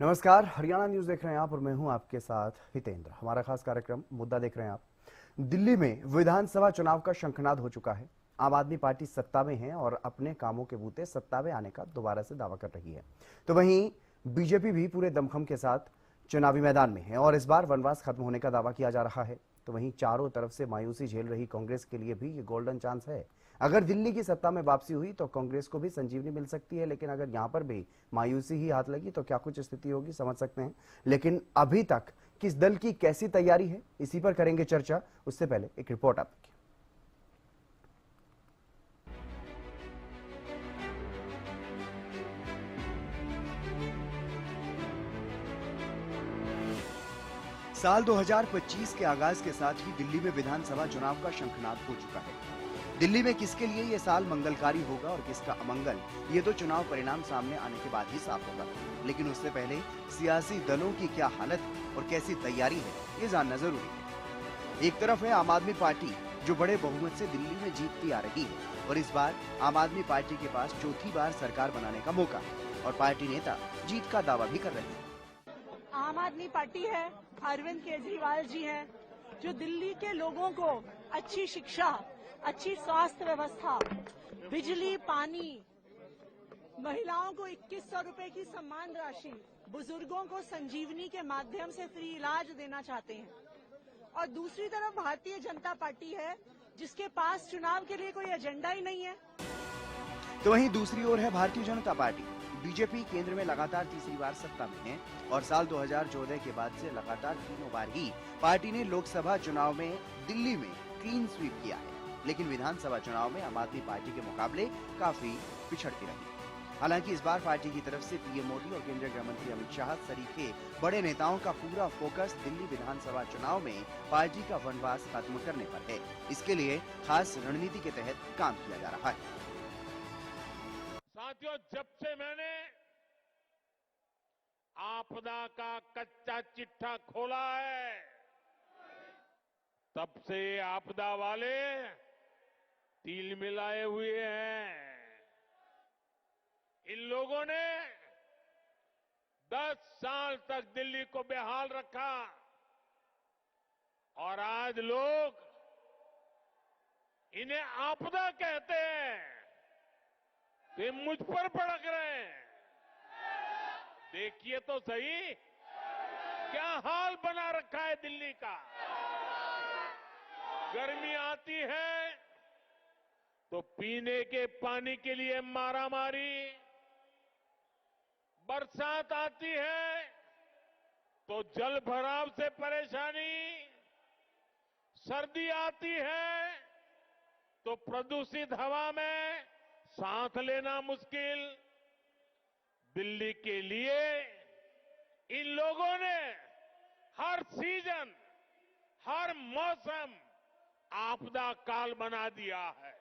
नमस्कार, हरियाणा न्यूज देख रहे हैं आप और मैं हूं आपके साथ हितेंद्र। हमारा खास कार्यक्रम मुद्दा देख रहे हैं आप। दिल्ली में विधानसभा चुनाव का शंखनाद हो चुका है। आम आदमी पार्टी सत्ता में है और अपने कामों के बूते सत्ता में आने का दोबारा से दावा कर रही है। तो वहीं बीजेपी भी पूरे दमखम के साथ चुनावी मैदान में है और इस बार वनवास खत्म होने का दावा किया जा रहा है। तो वहीं चारों तरफ से मायूसी झेल रही कांग्रेस के लिए भी ये गोल्डन चांस है। अगर दिल्ली की सत्ता में वापसी हुई तो कांग्रेस को भी संजीवनी मिल सकती है, लेकिन अगर यहां पर भी मायूसी ही हाथ लगी तो क्या कुछ स्थिति होगी समझ सकते हैं। लेकिन अभी तक किस दल की कैसी तैयारी है, इसी पर करेंगे चर्चा। उससे पहले एक रिपोर्ट आपकी। साल 2025 के आगाज के साथ ही दिल्ली में विधानसभा चुनाव का शंखनाद हो चुका है। दिल्ली में किसके लिए ये साल मंगलकारी होगा और किसका अमंगल, ये तो चुनाव परिणाम सामने आने के बाद ही साफ होगा। लेकिन उससे पहले सियासी दलों की क्या हालत और कैसी तैयारी है, ये जानना जरूरी है। एक तरफ है आम आदमी पार्टी, जो बड़े बहुमत से दिल्ली में जीतती आ रही है और इस बार आम आदमी पार्टी के पास चौथी बार सरकार बनाने का मौका है और पार्टी नेता जीत का दावा भी कर रहे हैं। आम आदमी पार्टी है, अरविंद केजरीवाल जी हैं, जो दिल्ली के लोगों को अच्छी शिक्षा, अच्छी स्वास्थ्य व्यवस्था, बिजली, पानी, महिलाओं को 2100 रुपए की सम्मान राशि, बुजुर्गों को संजीवनी के माध्यम से फ्री इलाज देना चाहते हैं। और दूसरी तरफ भारतीय जनता पार्टी है, जिसके पास चुनाव के लिए कोई एजेंडा ही नहीं है। तो वहीं दूसरी ओर है भारतीय जनता पार्टी। बीजेपी केंद्र में लगातार तीसरी बार सत्ता में है और साल 2014 के बाद से लगातार तीनों बार ही पार्टी ने लोकसभा चुनाव में दिल्ली में क्लीन स्वीप किया है। लेकिन विधानसभा चुनाव में आम आदमी पार्टी के मुकाबले काफी पिछड़ती रही। हालांकि इस बार पार्टी की तरफ से पीएम मोदी और केंद्रीय गृह मंत्री अमित शाह सरीखे बड़े नेताओं का पूरा फोकस दिल्ली विधानसभा चुनाव में पार्टी का वनवास खत्म करने पर है। इसके लिए खास रणनीति के तहत काम किया जा रहा है। साथियों, जब से मैंने आपदा का कच्चा चिट्ठा खोला है, तब से आपदा वाले तिल मिलाए हुए हैं। इन लोगों ने 10 साल तक दिल्ली को बेहाल रखा और आज लोग इन्हें आपदा कहते हैं। वे मुझ पर भड़क रहे हैं। देखिए तो सही क्या हाल बना रखा है दिल्ली का। गर्मी आती है तो पीने के पानी के लिए मारामारी, बरसात आती है तो जल भराव से परेशानी, सर्दी आती है तो प्रदूषित हवा में सांस लेना मुश्किल। दिल्ली के लिए इन लोगों ने हर सीजन, हर मौसम आपदा काल बना दिया है।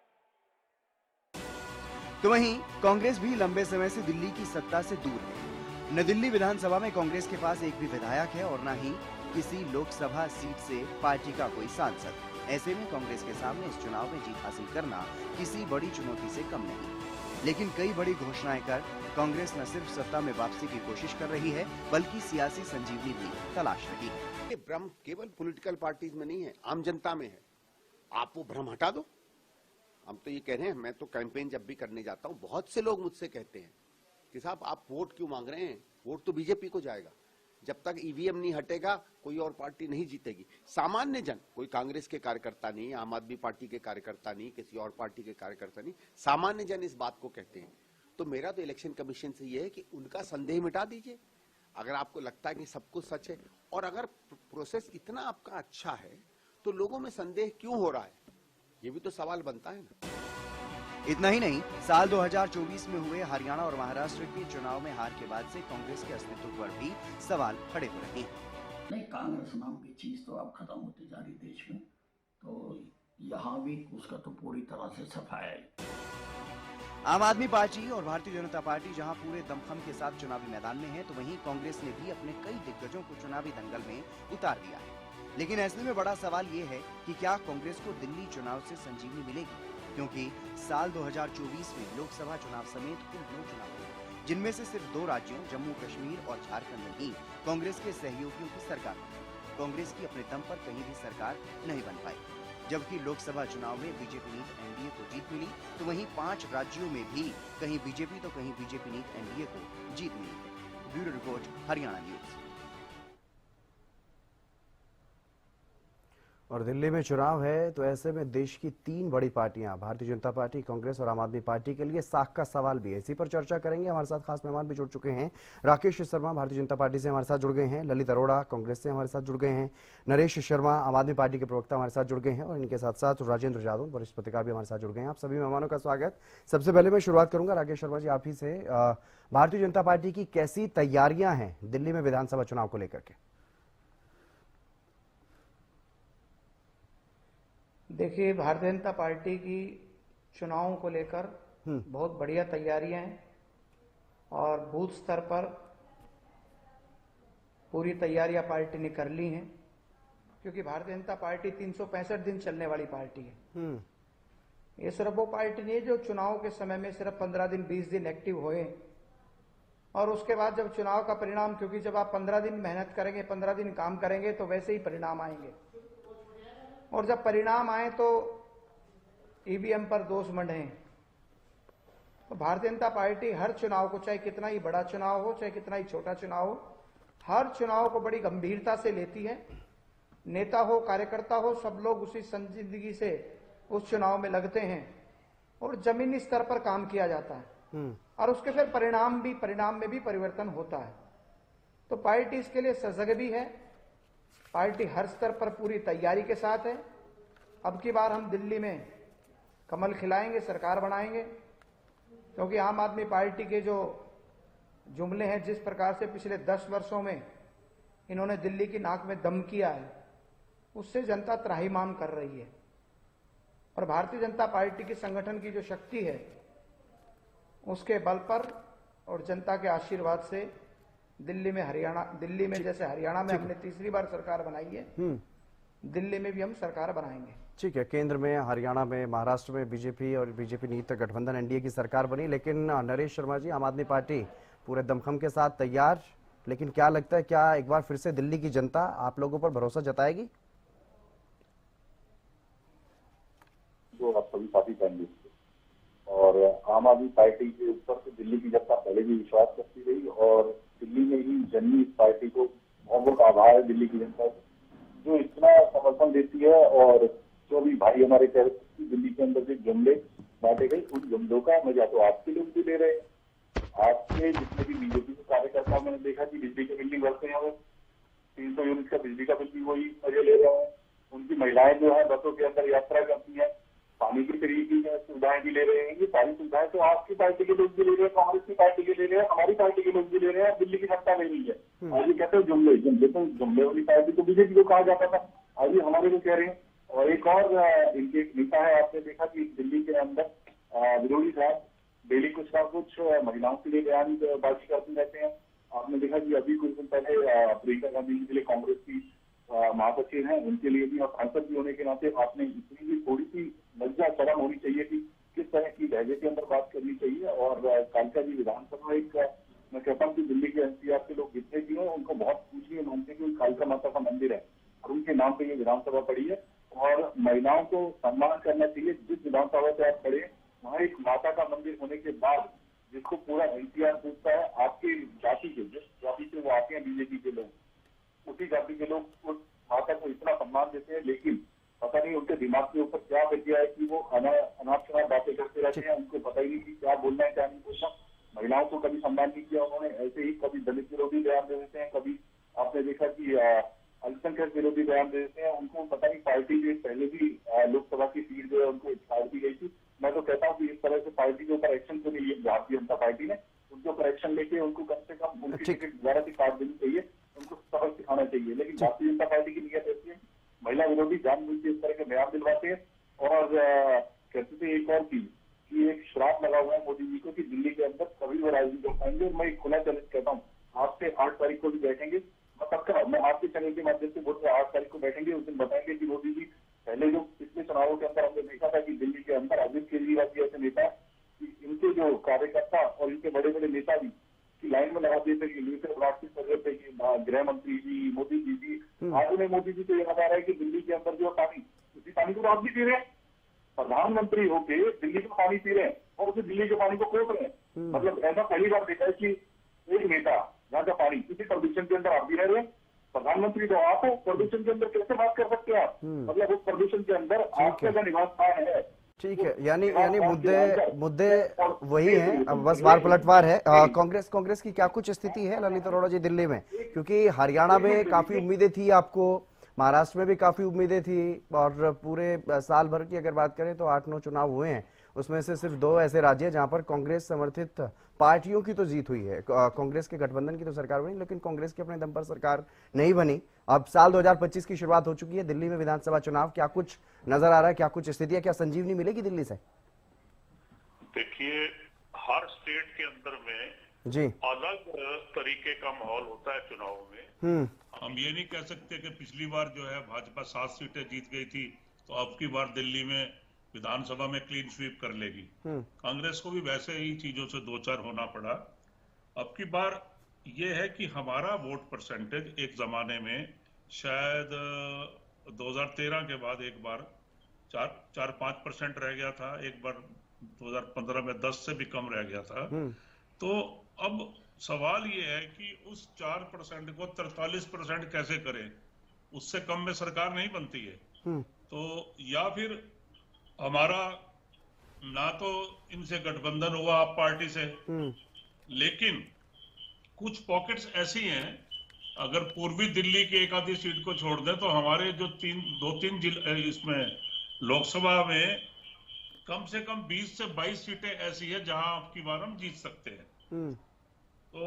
तो वहीं कांग्रेस भी लंबे समय से दिल्ली की सत्ता से दूर है। न दिल्ली विधानसभा में कांग्रेस के पास एक भी विधायक है और न ही किसी लोकसभा सीट से पार्टी का कोई सांसद। ऐसे में कांग्रेस के सामने इस चुनाव में जीत हासिल करना किसी बड़ी चुनौती से कम नहीं। लेकिन कई बड़ी घोषणाएं कर कांग्रेस न सिर्फ सत्ता में वापसी की कोशिश कर रही है, बल्कि सियासी संजीवनी भी तलाश रही है। ये भ्रम केवल पॉलिटिकल पार्टीज में नहीं है, आम जनता में है। आप वो भ्रम हटा दो। हम तो ये कह रहे हैं, मैं तो कैंपेन जब भी करने जाता हूँ, बहुत से लोग मुझसे कहते हैं कि साहब आप वोट क्यों मांग रहे हैं, वोट तो बीजेपी को जाएगा। जब तक ईवीएम नहीं हटेगा कोई और पार्टी नहीं जीतेगी। सामान्य जन, कोई कांग्रेस के कार्यकर्ता नहीं, आम आदमी पार्टी के कार्यकर्ता नहीं, किसी और पार्टी के कार्यकर्ता नहीं, सामान्य जन इस बात को कहते हैं। तो मेरा तो इलेक्शन कमीशन से यह है कि उनका संदेह मिटा दीजिए। अगर आपको लगता है कि सब कुछ सच है और अगर प्रोसेस इतना आपका अच्छा है तो लोगों में संदेह क्यों हो रहा है, ये भी तो सवाल बनता है ना। इतना ही नहीं, साल 2024 में हुए हरियाणा और महाराष्ट्र के चुनाव में हार के बाद से कांग्रेस के अस्तित्व पर भी सवाल खड़े हो रहे हैं। नहीं, कांग्रेस नाम की चीज तो अब खत्म होती जा रही देश में, तो यहाँ भी उसका तो पूरी तरह से सफाया है। आम आदमी पार्टी और भारतीय जनता पार्टी जहां पूरे दमखम के साथ चुनावी मैदान में है, तो वहीं कांग्रेस ने भी अपने कई दिग्गजों को चुनावी दंगल में उतार दिया है। लेकिन ऐसे में बड़ा सवाल ये है कि क्या कांग्रेस को दिल्ली चुनाव से संजीवनी मिलेगी, क्योंकि साल 2024 में लोकसभा चुनाव समेत कुल 9 चुनाव हुए, जिनमें से सिर्फ 2 राज्यों जम्मू कश्मीर और झारखंड में ही कांग्रेस के सहयोगियों की सरकार बनी। कांग्रेस की अपने दम पर कहीं भी सरकार नहीं बन पाई। जबकि लोकसभा चुनाव में बीजेपी नीत एनडीए को जीत मिली, तो वहीं 5 राज्यों में भी कहीं बीजेपी तो कहीं बीजेपी नीत एनडीए को जीत मिली है। Bureau report, Haryana news. और दिल्ली में चुनाव है, तो ऐसे में देश की 3 बड़ी पार्टियां भारतीय जनता पार्टी, कांग्रेस और आम आदमी पार्टी के लिए साख का सवाल भी है। इसी पर चर्चा करेंगे। हमारे साथ खास मेहमान भी जुड़ चुके हैं। राकेश शर्मा भारतीय जनता पार्टी से हमारे साथ जुड़ गए हैं, ललित अरोड़ा कांग्रेस से हमारे साथ जुड़ गए हैं, नरेश शर्मा आम आदमी पार्टी के प्रवक्ता हमारे साथ जुड़ गए हैं, और इनके साथ साथ राजेंद्र यादव वरिष्ठ पत्रकार भी हमारे साथ जुड़ गए हैं। आप सभी मेहमानों का स्वागत। सबसे पहले मैं शुरुआत करूंगा राकेश शर्मा जी आप ही से। भारतीय जनता पार्टी की कैसी तैयारियां हैं दिल्ली में विधानसभा चुनाव को लेकर के? देखिए, भारतीय जनता पार्टी की चुनावों को लेकर बहुत बढ़िया तैयारियां हैं और बूथ स्तर पर पूरी तैयारियां पार्टी ने कर ली हैं, क्योंकि भारतीय जनता पार्टी 365 दिन चलने वाली पार्टी है। ये सिर्फ वो पार्टी नहीं है जो चुनाव के समय में सिर्फ 15 दिन 20 दिन एक्टिव होए और उसके बाद जब चुनाव का परिणाम, क्योंकि जब आप 15 दिन मेहनत करेंगे, 15 दिन काम करेंगे तो वैसे ही परिणाम आएंगे, और जब परिणाम आए तो ईवीएम पर दोष मंडे। तो भारतीय जनता पार्टी हर चुनाव को, चाहे कितना ही बड़ा चुनाव हो चाहे कितना ही छोटा चुनाव हो, हर चुनाव को बड़ी गंभीरता से लेती है। नेता हो कार्यकर्ता हो, सब लोग उसी संजीदगी से उस चुनाव में लगते हैं और जमीनी स्तर पर काम किया जाता है और उसके फिर परिणाम में भी परिवर्तन होता है। तो पार्टी इसके लिए सजग भी है। पार्टी हर स्तर पर पूरी तैयारी के साथ है। अब की बार हम दिल्ली में कमल खिलाएंगे, सरकार बनाएंगे, क्योंकि आम आदमी पार्टी के जो जुमले हैं, जिस प्रकार से पिछले 10 वर्षों में इन्होंने दिल्ली की नाक में दम किया है, उससे जनता त्राहिमाम कर रही है। और भारतीय जनता पार्टी की संगठन की जो शक्ति है, उसके बल पर और जनता के आशीर्वाद से दिल्ली में जैसे हरियाणा में हमने तीसरी बार सरकार बनाई है, दिल्ली में भी हम सरकार बनाएंगे। ठीक है, केंद्र में, हरियाणा में, महाराष्ट्र में बीजेपी और बीजेपी नीत गठबंधन एनडीए की सरकार बनी, लेकिन नरेश शर्मा जी आम आदमी पार्टी पूरे दमखम के साथ तैयार, लेकिन क्या लगता है, क्या एक बार फिर से दिल्ली की जनता आप लोगों पर भरोसा जताएगी? जो आप सभी साथी जाएंगे, और आम आदमी पार्टी के ऊपर से दिल्ली की जनता पहले भी विश्वास करती रही और दिल्ली में ही जन्मी इस पार्टी को बहुत बहुत आभार है दिल्ली की जनता जो इतना समर्थन देती है। और जो भी भाई हमारे कह रहे थे दिल्ली के अंदर जो जुमले बांटे गए, उन जुमलों का मजा तो आपके लोग भी ले रहे हैं। आपके जितने भी बीजेपी के कार्यकर्ता मैंने देखा कि बिजली के बिल भी भरते हैं, वो 300 यूनिट का बिजली का बिल भी वही मजे ले रहे हैं। उनकी महिलाएं जो है बसों के अंदर यात्रा करती है, पानी की फ्री की सुविधाएं भी ले रहे हैं। ये सारी सुविधाएं तो आपकी पार्टी के लोग भी ले रहे हैं, कांग्रेस की पार्टी के ले रहे हैं, हमारी पार्टी के लोग भी ले रहे हैं, दिल्ली की जनता ले रही है। और ये कहते हैं जुमले तो जुमले वाली पार्टी तो बीजेपी को कहा जाता था, आज ये हमारे को कह रहे हैं। और एक और इनके एक नेता है, आपने देखा कि दिल्ली के अंदर विरोधी साहब डेली कुछ ना कुछ महिलाओं के लिए बयानबाजी करते रहते हैं। आपने देखा कि अभी कुछ दिन पहले प्रियंका गांधी के लिए कांग्रेस की महासचिव हैं, उनके लिए भी और सांसद भी होने के नाते आपने इतनी भी थोड़ी सी लज्जा शर्म होनी चाहिए कि किस तरह की लहजे के अंदर बात करनी चाहिए। और कालका जी विधानसभा एक, मैं कहता हूँ कि दिल्ली के एनसीआर के लोग जितने भी हैं उनको बहुत पूछनीय मानते हैं कि कालका माता का मंदिर है और उनके नाम पे ये विधानसभा पड़ी है और महिलाओं को सम्मान करना चाहिए। जिस विधानसभा से आप पढ़े वहाँ एक माता का मंदिर होने के बाद जिसको पूरा एनसीआर पूछता है, आपकी जाति के, जिस जाति से वो आते हैं बीजेपी के लोग, उसी जाति के लोग उस माता को इतना सम्मान देते हैं, लेकिन पता नहीं उनके दिमाग के ऊपर क्या बच गया है कि वो अनाप बातें करते रहते हैं। उनको पता ही नहीं कि क्या बोलना है क्या नहीं बोलना। महिलाओं को कभी सम्मान नहीं किया उन्होंने, ऐसे ही कभी दलित विरोधी बयान दे देते हैं, कभी आपने देखा कि अल्पसंख्यक विरोधी बयान दे देते हैं। उनको पता नहीं पार्टी के पहले भी लोकसभा की सीट जो है उनको छाड़ दी गई थी। मैं तो कहता हूँ कि इस तरह से पार्टी के ऊपर एक्शन क्यों नहीं लिया भारतीय जनता पार्टी ने, उनके ऊपर एक्शन लेके उनको कम से कम उनकी टिकट दोबारा से काट देनी चाहिए, उनको सबक सिखाना चाहिए। लेकिन भारतीय जनता पार्टी की नीयत ऐसी है, महिला विरोधी जानबूझ के इस तरह के बयान दिलवाते हैं। और कहते थे एक और चीज कि एक श्राप लगा हुआ है मोदी जी को कि दिल्ली के अंदर कभी वो राजनीति कर पाएंगे। और मैं एक खुला चैलेंज कहता हूँ, आपसे 8 तारीख को भी बैठेंगे, मैं पक्का, मैं आपके चैनल के माध्यम से बोल रहा हूँ 8 तारीख को बैठेंगे, उस दिन बताएंगे कि मोदी जी पहले जो पिछले चुनावों के अंदर हमने देखा था कि दिल्ली के अंदर अरविंद केजरीवाल जी ऐसे नेता कि इनके जो कार्यकर्ता और इनके बड़े बड़े नेता भी की लाइन में लगा दिए थे कि लीटर ब्लॉक की वजह से कि गृह मंत्री जी, मोदी जी भी, आज में मोदी जी को यह बता रहा है कि दिल्ली के अंदर जो पानी, उसी पानी को तो आप भी पी रहे हैं। प्रधानमंत्री होके दिल्ली का पानी पी रहे हैं और उसे दिल्ली के पानी को कोस रहे हैं। मतलब ऐसा पहली बार देखा है कि एक नेता जहाँ का पानी किसी प्रदूषण के अंदर आप भी रह रहे हैं, प्रधानमंत्री तो आप हो, प्रदूषण के अंदर कैसे बात कर सकते हैं आप? मतलब उस प्रदूषण के अंदर आपका जो निवास स्थान है। ठीक है, यानी मुद्दे वही हैं, अब बस बार पलटवार है। कांग्रेस की क्या कुछ स्थिति है ललित अरोड़ा जी दिल्ली में? क्योंकि हरियाणा में काफी उम्मीदें थी आपको, महाराष्ट्र में भी काफी उम्मीदें थी, और पूरे साल भर की अगर बात करें तो 8-9 चुनाव हुए हैं, उसमें से सिर्फ 2 ऐसे राज्य हैं जहां पर कांग्रेस समर्थित पार्टियों की तो जीत हुई है। कांग्रेस के गठबंधन की तो सरकार बनी, लेकिन कांग्रेस के अपने दम पर सरकार नहीं बनी। अब साल 2025 की शुरुआत हो चुकी है, दिल्ली में विधानसभा चुनाव, क्या कुछ नजर आ रहा है, क्या कुछ स्थिति है, क्या संजीवनी मिलेगी दिल्ली से? देखिए, हर स्टेट के अंदर में जी अलग तरीके का माहौल होता है चुनाव में। हम ये नहीं कह सकते कि पिछली बार जो है भाजपा 7 सीटें जीत गई थी तो अब की बार दिल्ली में विधानसभा में क्लीन स्वीप कर लेगी। कांग्रेस को भी वैसे ही चीजों से 2-4 होना पड़ा। अब की बार ये है कि हमारा वोट परसेंटेज एक जमाने में शायद 2013 के बाद एक बार 4-5% रह गया था, एक बार 2015 में 10 से भी कम रह गया था। तो अब सवाल ये है कि उस 4% को 43% कैसे करें? उससे कम में सरकार नहीं बनती है। तो या फिर हमारा ना तो इनसे गठबंधन हुआ आप पार्टी से, लेकिन कुछ पॉकेट्स ऐसी हैं, अगर पूर्वी दिल्ली की एक आधी सीट को छोड़ दें तो हमारे जो 2-3 जिले इसमें लोकसभा में कम से कम 20 से 22 सीटें ऐसी है जहां आपकी बार हम जीत सकते हैं। तो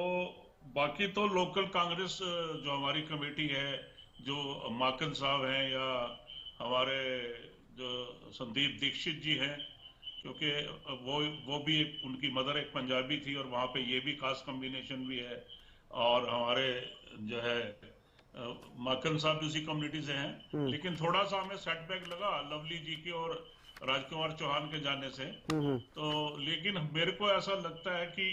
बाकी तो लोकल कांग्रेस जो हमारी कमेटी है, जो माकन साहब हैं या हमारे जो संदीप दीक्षित जी हैं, क्योंकि वो भी उनकी मदर एक पंजाबी थी और वहां पे ये भी खास कॉम्बिनेशन भी है, और हमारे जो है माकन साहब भी उसी कम्युनिटी से हैं। लेकिन थोड़ा सा हमें सेटबैक लगा लवली जी के और राजकुमार चौहान के जाने से। तो लेकिन मेरे को ऐसा लगता है कि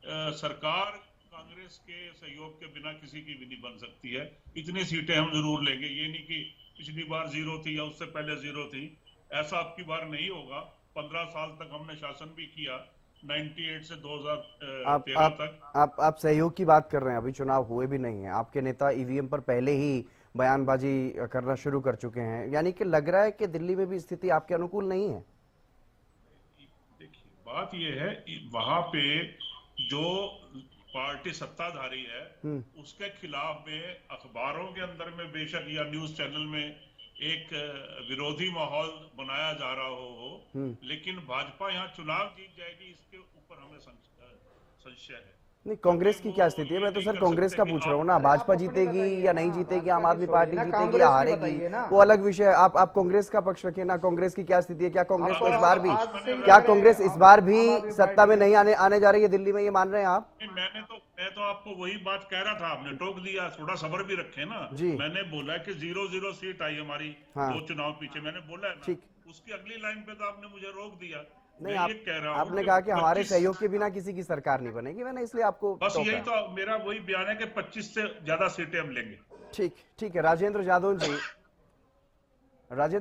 सरकार कांग्रेस के सहयोग के बिना किसी की भी नहीं बन सकती है। इतनी सीटें हम जरूर लेंगे, ये नहीं कि पिछली बार 0 थी या उससे पहले 0 थी, ऐसा अब की बार नहीं होगा। 15 साल तक हमने शासन भी किया, 98 से 2013 तक। आप सहयोग की बात कर रहे हैं, अभी चुनाव हुए भी नहीं है, आपके नेता ईवीएम पर पहले ही बयानबाजी करना शुरू कर चुके हैं, यानी कि लग रहा है कि दिल्ली में भी स्थिति आपके अनुकूल नहीं है। देखिए, बात यह है वहां पे जो पार्टी सत्ताधारी है उसके खिलाफ में अखबारों के अंदर में बेशक या न्यूज चैनल में एक विरोधी माहौल बनाया जा रहा हो, लेकिन भाजपा यहाँ चुनाव जीत जाएगी इसके ऊपर हमें संशय है। नहीं, कांग्रेस की क्या स्थिति है? मैं तो सर कांग्रेस का पूछ रहा हूँ ना, भाजपा जीतेगी या नहीं जीतेगी, आम आदमी पार्टी जीतेगी या हारेगी, वो अलग विषय है। आप कांग्रेस का पक्ष रखिए ना, कांग्रेस की क्या स्थिति है? क्या कांग्रेस को कांग्रेस इस बार भी सत्ता में नहीं आने जा रही है दिल्ली में, ये मान रहे हैं आप? मैं तो आपको वही बात कह रहा था, आपने टोक दिया, थोड़ा सब्र भी रखे ना। मैंने बोला कि 0-0 सीट आई हमारी 2 चुनाव पीछे, मैंने बोला है ना। उसकी अगली लाइन पे तो आपने मुझे रोक दिया। नहीं, आपने कहा कि हमारे सहयोग के बिना किसी की सरकार नहीं बनेगी, मैंने इसलिए आपको बस यही तो मेरा वही बयान है कि 25 से ज्यादा सीटें हम लेंगे। ठीक है। राजेंद्र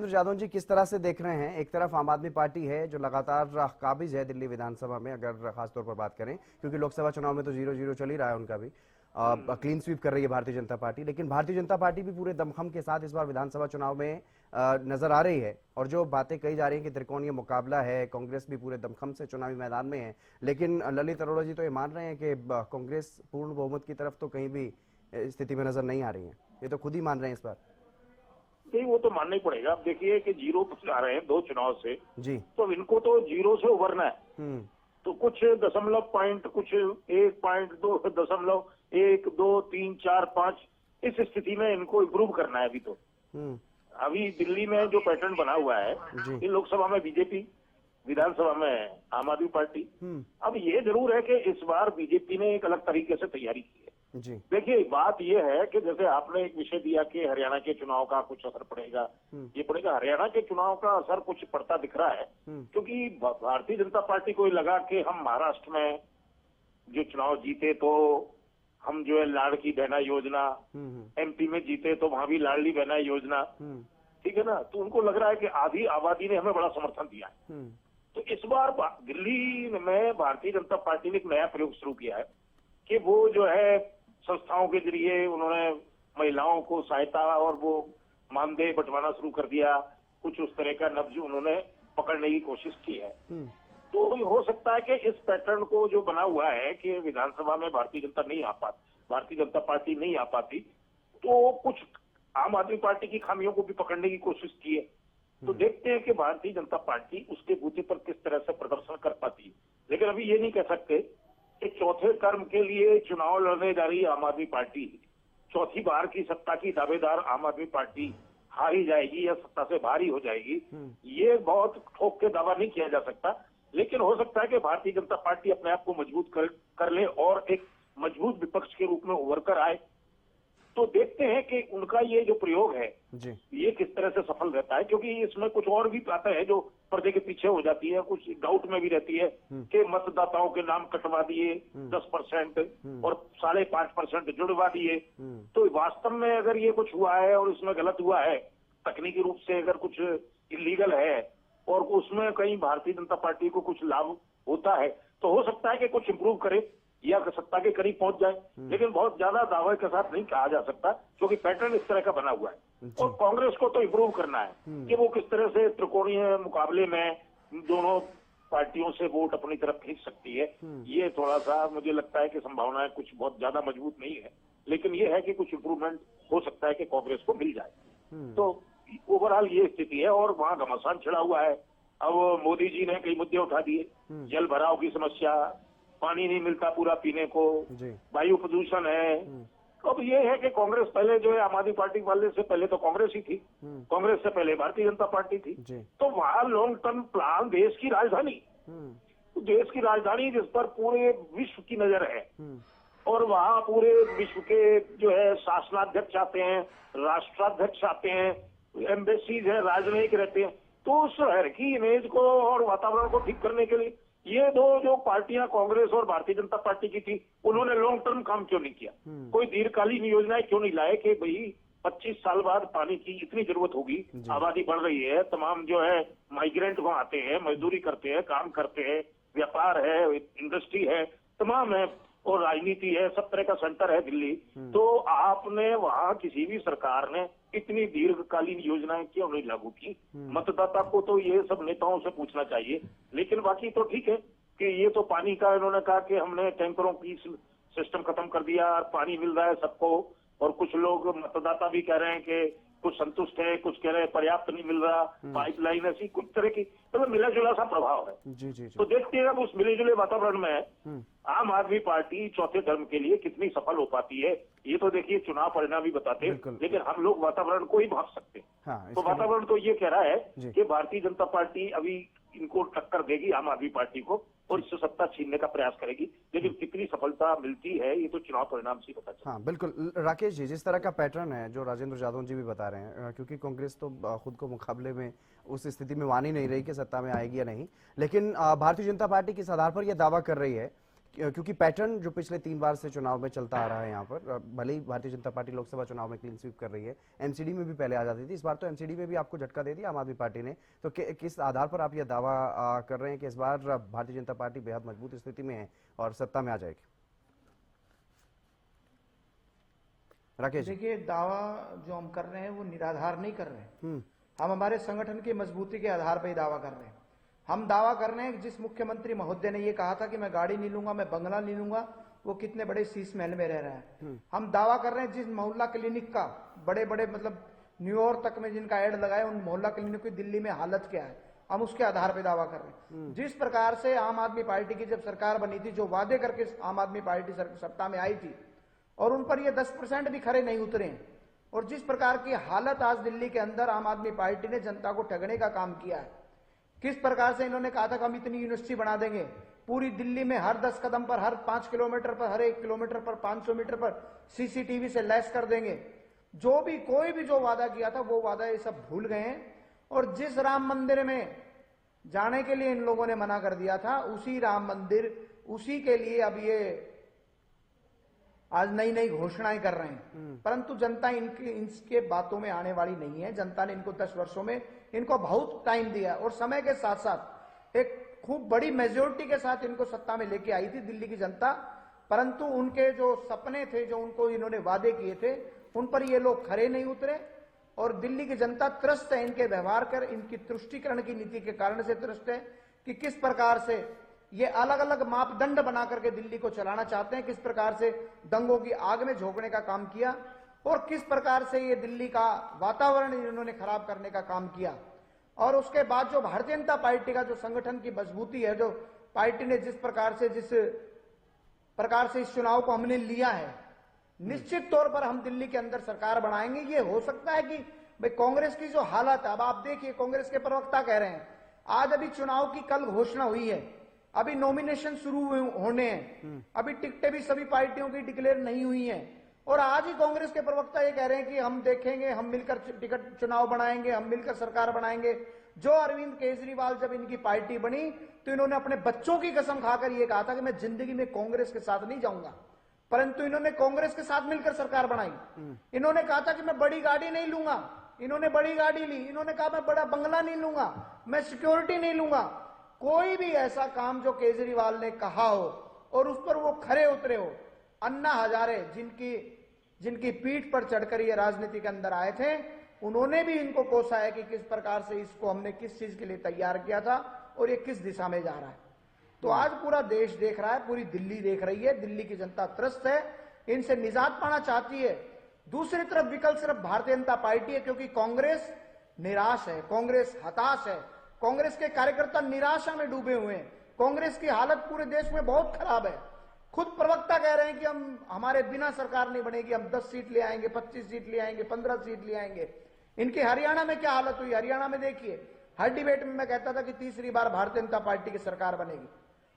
जादव जी किस तरह से देख रहे हैं? एक तरफ आम आदमी पार्टी है जो लगातार काबिज है दिल्ली विधानसभा में, अगर खासतौर पर बात करें, क्योंकि लोकसभा चुनाव में तो 0-0 चल ही रहा है उनका भी, क्लीन स्वीप कर रही है भारतीय जनता पार्टी, लेकिन भारतीय जनता पार्टी भी पूरे दमखम के साथ इस बार विधानसभा चुनाव में नजर आ रही है, और जो बातें कही जा रही है कि त्रिकोणीय मुकाबला है, कांग्रेस भी पूरे दमखम से चुनावी मैदान में है, लेकिन ललित अरोड़ा जी तो ये मान रहे हैं कि कांग्रेस पूर्ण बहुमत की तरफ तो कहीं भी स्थिति में नजर नहीं आ रही है, ये तो खुद ही मान रहे हैं इस बार। नहीं, वो तो मानना ही पड़ेगा। आप देखिए कि 0 आ रहे हैं 2 चुनाव से जी, तो इनको तो 0 से उभरना है। तो कुछ दशमलव पॉइंट, कुछ 1.2 दशमलव 1, 2, 3, 4, 5 इस स्थिति में इनको इम्प्रूव करना है। अभी दिल्ली में जो पैटर्न बना हुआ है, इन लोकसभा में बीजेपी, विधानसभा में आम आदमी पार्टी। अब ये जरूर है कि इस बार बीजेपी ने एक अलग तरीके से तैयारी की है। जी। देखिए बात यह है कि जैसे आपने एक विषय दिया कि हरियाणा के चुनाव का कुछ असर पड़ेगा, ये पड़ेगा। हरियाणा के चुनाव का असर कुछ पड़ता दिख रहा है, क्योंकि भारतीय जनता पार्टी को लगा कि हम महाराष्ट्र में जो चुनाव जीते तो हम जो है लाड़की बहना योजना, एमपी में जीते तो वहां भी लाडली बहना योजना, ठीक है ना। तो उनको लग रहा है कि आधी आबादी ने हमें बड़ा समर्थन दिया है। तो इस बार दिल्ली में भारतीय जनता पार्टी ने एक नया प्रयोग शुरू किया है कि वो जो है संस्थाओं के जरिए उन्होंने महिलाओं को सहायता और वो मानदेय बंटवाना शुरू कर दिया। कुछ उस तरह का नब्ज उन्होंने पकड़ने की कोशिश की है। तो हो सकता है कि इस पैटर्न को जो बना हुआ है कि विधानसभा में भारतीय जनता पार्टी नहीं आ पाती, तो कुछ आम आदमी पार्टी की खामियों को भी पकड़ने की कोशिश की है। तो देखते हैं कि भारतीय जनता पार्टी उसके बूते पर किस तरह से प्रदर्शन कर पाती है। लेकिन अभी ये नहीं कह सकते कि चौथे टर्म के लिए चुनाव लड़ने जा रही आम आदमी पार्टी चौथी बार की सत्ता की दावेदार आम आदमी पार्टी हार ही जाएगी या सत्ता से बाहर ही हो जाएगी। ये बहुत ठोक के दावा नहीं किया जा सकता, लेकिन हो सकता है कि भारतीय जनता पार्टी अपने आप को मजबूत कर ले और एक मजबूत विपक्ष के रूप में उभर कर आए। तो देखते हैं कि उनका ये जो प्रयोग है जी। ये किस तरह से सफल रहता है, क्योंकि इसमें कुछ और भी आता है जो पर्दे के पीछे हो जाती है, कुछ डाउट में भी रहती है कि मतदाताओं के नाम कटवा दिए 10% और 5.5% जुड़वा दिए। तो वास्तव में अगर ये कुछ हुआ है और इसमें गलत हुआ है, तकनीकी रूप से अगर कुछ इलीगल है और उसमें कहीं भारतीय जनता पार्टी को कुछ लाभ होता है, तो हो सकता है कि कुछ इंप्रूव करे या सत्ता के करीब पहुंच जाए। लेकिन बहुत ज्यादा दावे के साथ नहीं कहा जा सकता, क्योंकि पैटर्न इस तरह का बना हुआ है। और कांग्रेस को तो इंप्रूव करना है कि वो किस तरह से त्रिकोणीय मुकाबले में दोनों पार्टियों से वोट अपनी तरफ खींच सकती है। ये थोड़ा सा मुझे लगता है कि संभावनाएं कुछ बहुत ज्यादा मजबूत नहीं है, लेकिन ये है कि कुछ इंप्रूवमेंट हो सकता है कि कांग्रेस को मिल जाए। तो ओवरऑल ये स्थिति है और वहां घमासान छिड़ा हुआ है। अब मोदी जी ने कई मुद्दे उठा दिए, जल भराव की समस्या, पानी नहीं मिलता पूरा पीने को, वायु प्रदूषण है। तो अब ये है कि कांग्रेस पहले जो है आम आदमी पार्टी वाले से पहले तो कांग्रेस ही थी, कांग्रेस से पहले भारतीय जनता पार्टी थी। तो वहां लॉन्ग टर्म प्लान, देश की राजधानी, देश की राजधानी जिस पर पूरे विश्व की नजर है और वहां पूरे विश्व के जो है शासनाध्यक्ष आते हैं, राष्ट्राध्यक्ष आते हैं, एम्बेसीज है, राजनयिक रहते हैं। तो उस शहर की इमेज को और वातावरण को ठीक करने के लिए ये दो जो पार्टियां कांग्रेस और भारतीय जनता पार्टी की थी, उन्होंने लॉन्ग टर्म काम क्यों नहीं किया? कोई दीर्घकालीन योजनाएं क्यों नहीं लाए कि भाई 25 साल बाद पानी की इतनी जरूरत होगी, आबादी बढ़ रही है, तमाम जो है माइग्रेंट वहां आते हैं, मजदूरी करते हैं, काम करते हैं, व्यापार है, इंडस्ट्री है, तमाम है और राजनीति है, सब तरह का सेंटर है दिल्ली। तो आपने वहां किसी भी सरकार ने इतनी दीर्घकालीन योजनाएं क्यों नहीं लागू की? मतदाता को तो ये सब नेताओं से पूछना चाहिए। लेकिन बाकी तो ठीक है कि ये तो पानी का इन्होंने कहा कि हमने टैंकरों की सिस्टम खत्म कर दिया, पानी मिल रहा है सबको। और कुछ लोग मतदाता भी कह रहे हैं कि कुछ संतुष्ट है, कुछ कह रहे हैं पर्याप्त नहीं मिल रहा, पाइपलाइन ऐसी कुछ तरह की, मतलब मिला जुला सा प्रभाव है। जी। तो देखते हैं अब उस मिले जुले वातावरण में आम आदमी पार्टी चौथे टर्म के लिए कितनी सफल हो पाती है। ये तो देखिए चुनाव परिणाम भी बताते हैं, लेकिन हम लोग वातावरण को ही भाप सकते हैं। तो वातावरण तो ये कह रहा है कि भारतीय जनता पार्टी अभी इनको टक्कर देगी आम आदमी पार्टी को और इससे सत्ता छीनने का प्रयास करेगी। लेकिन कितनी सफलता मिलती है ये तो चुनाव परिणाम से पता चलता है। हाँ बिल्कुल राकेश जी, जिस तरह का पैटर्न है जो राजेंद्र जाधव जी भी बता रहे हैं, क्योंकि कांग्रेस तो खुद को मुकाबले में उस स्थिति में मान ही नहीं रही कि सत्ता में आएगी या नहीं, लेकिन भारतीय जनता पार्टी किस आधार पर यह दावा कर रही है, क्योंकि पैटर्न जो पिछले 3 बार से चुनाव में चलता आ रहा है यहाँ पर, भले ही भारतीय जनता पार्टी लोकसभा चुनाव में क्लीन स्वीप कर रही है, एमसीडी में भी पहले आ जाती थी, इस बार तो एमसीडी में भी आपको झटका दे दिया आम आदमी पार्टी ने। तो किस आधार पर आप यह दावा कर रहे हैं कि इस बार भारतीय जनता पार्टी बेहद मजबूत स्थिति में है और सत्ता में आ जाएगी? राकेश, देखिए दावा जो हम कर रहे हैं वो निराधार नहीं कर रहे हैं, हम हमारे संगठन की मजबूती के आधार पर ही दावा कर रहे हैं। हम दावा कर रहे हैं कि जिस मुख्यमंत्री महोदय ने ये कहा था कि मैं गाड़ी नहीं लूंगा, मैं बंगला नहीं लूंगा, वो कितने बड़े शीश महल में रह रहा है। हम दावा कर रहे हैं जिस मोहल्ला क्लिनिक का बड़े बड़े मतलब न्यूयॉर्क तक में जिनका एड लगाए, उन मोहल्ला क्लिनिक की दिल्ली में हालत क्या है, हम उसके आधार पर दावा कर रहे हैं। जिस प्रकार से आम आदमी पार्टी की जब सरकार बनी थी, जो वादे करके आम आदमी पार्टी सत्ता में आई थी और उन पर ये 10% भी खरे नहीं उतरे, और जिस प्रकार की हालत आज दिल्ली के अंदर आम आदमी पार्टी ने जनता को ठगने का काम किया है, किस प्रकार से इन्होंने कहा था कि हम इतनी यूनिवर्सिटी बना देंगे, पूरी दिल्ली में हर 10 कदम पर, हर 5 किलोमीटर पर, हर 1 किलोमीटर पर, 500 मीटर पर सीसीटीवी से लैस कर देंगे। जो भी कोई भी जो वादा किया था वो वादा ये सब भूल गए हैं। और जिस राम मंदिर में जाने के लिए इन लोगों ने मना कर दिया था, उसी राम मंदिर, उसी के लिए अब ये आज नई नई घोषणाएं कर रहे हैं। परंतु जनता इनके बातों में आने वाली नहीं है। जनता ने इनको 10 वर्षों में इनको बहुत टाइम दिया और समय के साथ साथ एक खूब बड़ी मेजोरिटी के साथ इनको सत्ता में लेके आई थी दिल्ली की जनता। परंतु उनके जो सपने थे, जो उनको इन्होंने वादे किए थे, उन पर ये लोग खरे नहीं उतरे और दिल्ली की जनता त्रस्त है इनके व्यवहार कर, इनकी तुष्टीकरण की नीति के कारण से त्रस्त है कि किस प्रकार से ये अलग अलग मापदंड बना करके दिल्ली को चलाना चाहते हैं, किस प्रकार से दंगों की आग में झोंकने का काम किया और किस प्रकार से ये दिल्ली का वातावरण इन्होंने खराब करने का काम किया। और उसके बाद जो भारतीय जनता पार्टी का जो संगठन की मजबूती है, जो पार्टी ने जिस प्रकार से इस चुनाव को हमने लिया है, निश्चित तौर पर हम दिल्ली के अंदर सरकार बनाएंगे। ये हो सकता है कि भाई कांग्रेस की जो हालत है, अब आप देखिए कांग्रेस के प्रवक्ता कह रहे हैं आज अभी चुनाव की कल घोषणा हुई है, अभी नॉमिनेशन शुरू होने हैं, अभी टिकटें भी सभी पार्टियों की डिक्लेयर नहीं हुई हैं और आज ही कांग्रेस के प्रवक्ता ये कह रहे हैं कि हम देखेंगे, हम मिलकर टिकट चुनाव बनाएंगे, हम मिलकर सरकार बनाएंगे। जो अरविंद केजरीवाल जब इनकी पार्टी बनी तो इन्होंने अपने बच्चों की कसम खाकर ये कहा था कि मैं जिंदगी में कांग्रेस के साथ नहीं जाऊंगा, परंतु इन्होंने कांग्रेस के साथ मिलकर सरकार बनाई। इन्होंने कहा था कि मैं बड़ी गाड़ी नहीं लूंगा, इन्होंने बड़ी गाड़ी ली। इन्होंने कहा मैं बड़ा बंगला नहीं लूंगा, मैं सिक्योरिटी नहीं लूंगा। कोई भी ऐसा काम जो केजरीवाल ने कहा हो और उस पर वो खरे उतरे हो, अन्ना हजारे जिनकी पीठ पर चढ़कर ये राजनीति के अंदर आए थे, उन्होंने भी इनको कोसा है कि किस प्रकार से इसको हमने किस चीज के लिए तैयार किया था और ये किस दिशा में जा रहा है। तो आज पूरा देश देख रहा है, पूरी दिल्ली देख रही है, दिल्ली की जनता त्रस्त है, इनसे निजात पाना चाहती है। दूसरी तरफ विकल्प सिर्फ भारतीय जनता पार्टी है, क्योंकि कांग्रेस निराश है, कांग्रेस हताश है, कांग्रेस के कार्यकर्ता निराशा में डूबे हुए हैं। कांग्रेस की हालत पूरे देश में बहुत खराब है। खुद प्रवक्ता कह रहे हैं कि हमारे बिना सरकार नहीं बनेगी, हम 10 सीट ले आएंगे, 25 सीट ले आएंगे, 15 सीट ले आएंगे। इनके हरियाणा में क्या हालत हुई, हरियाणा में देखिए, हर डिबेट में मैं कहता था कि तीसरी बार भारतीय जनता पार्टी की सरकार बनेगी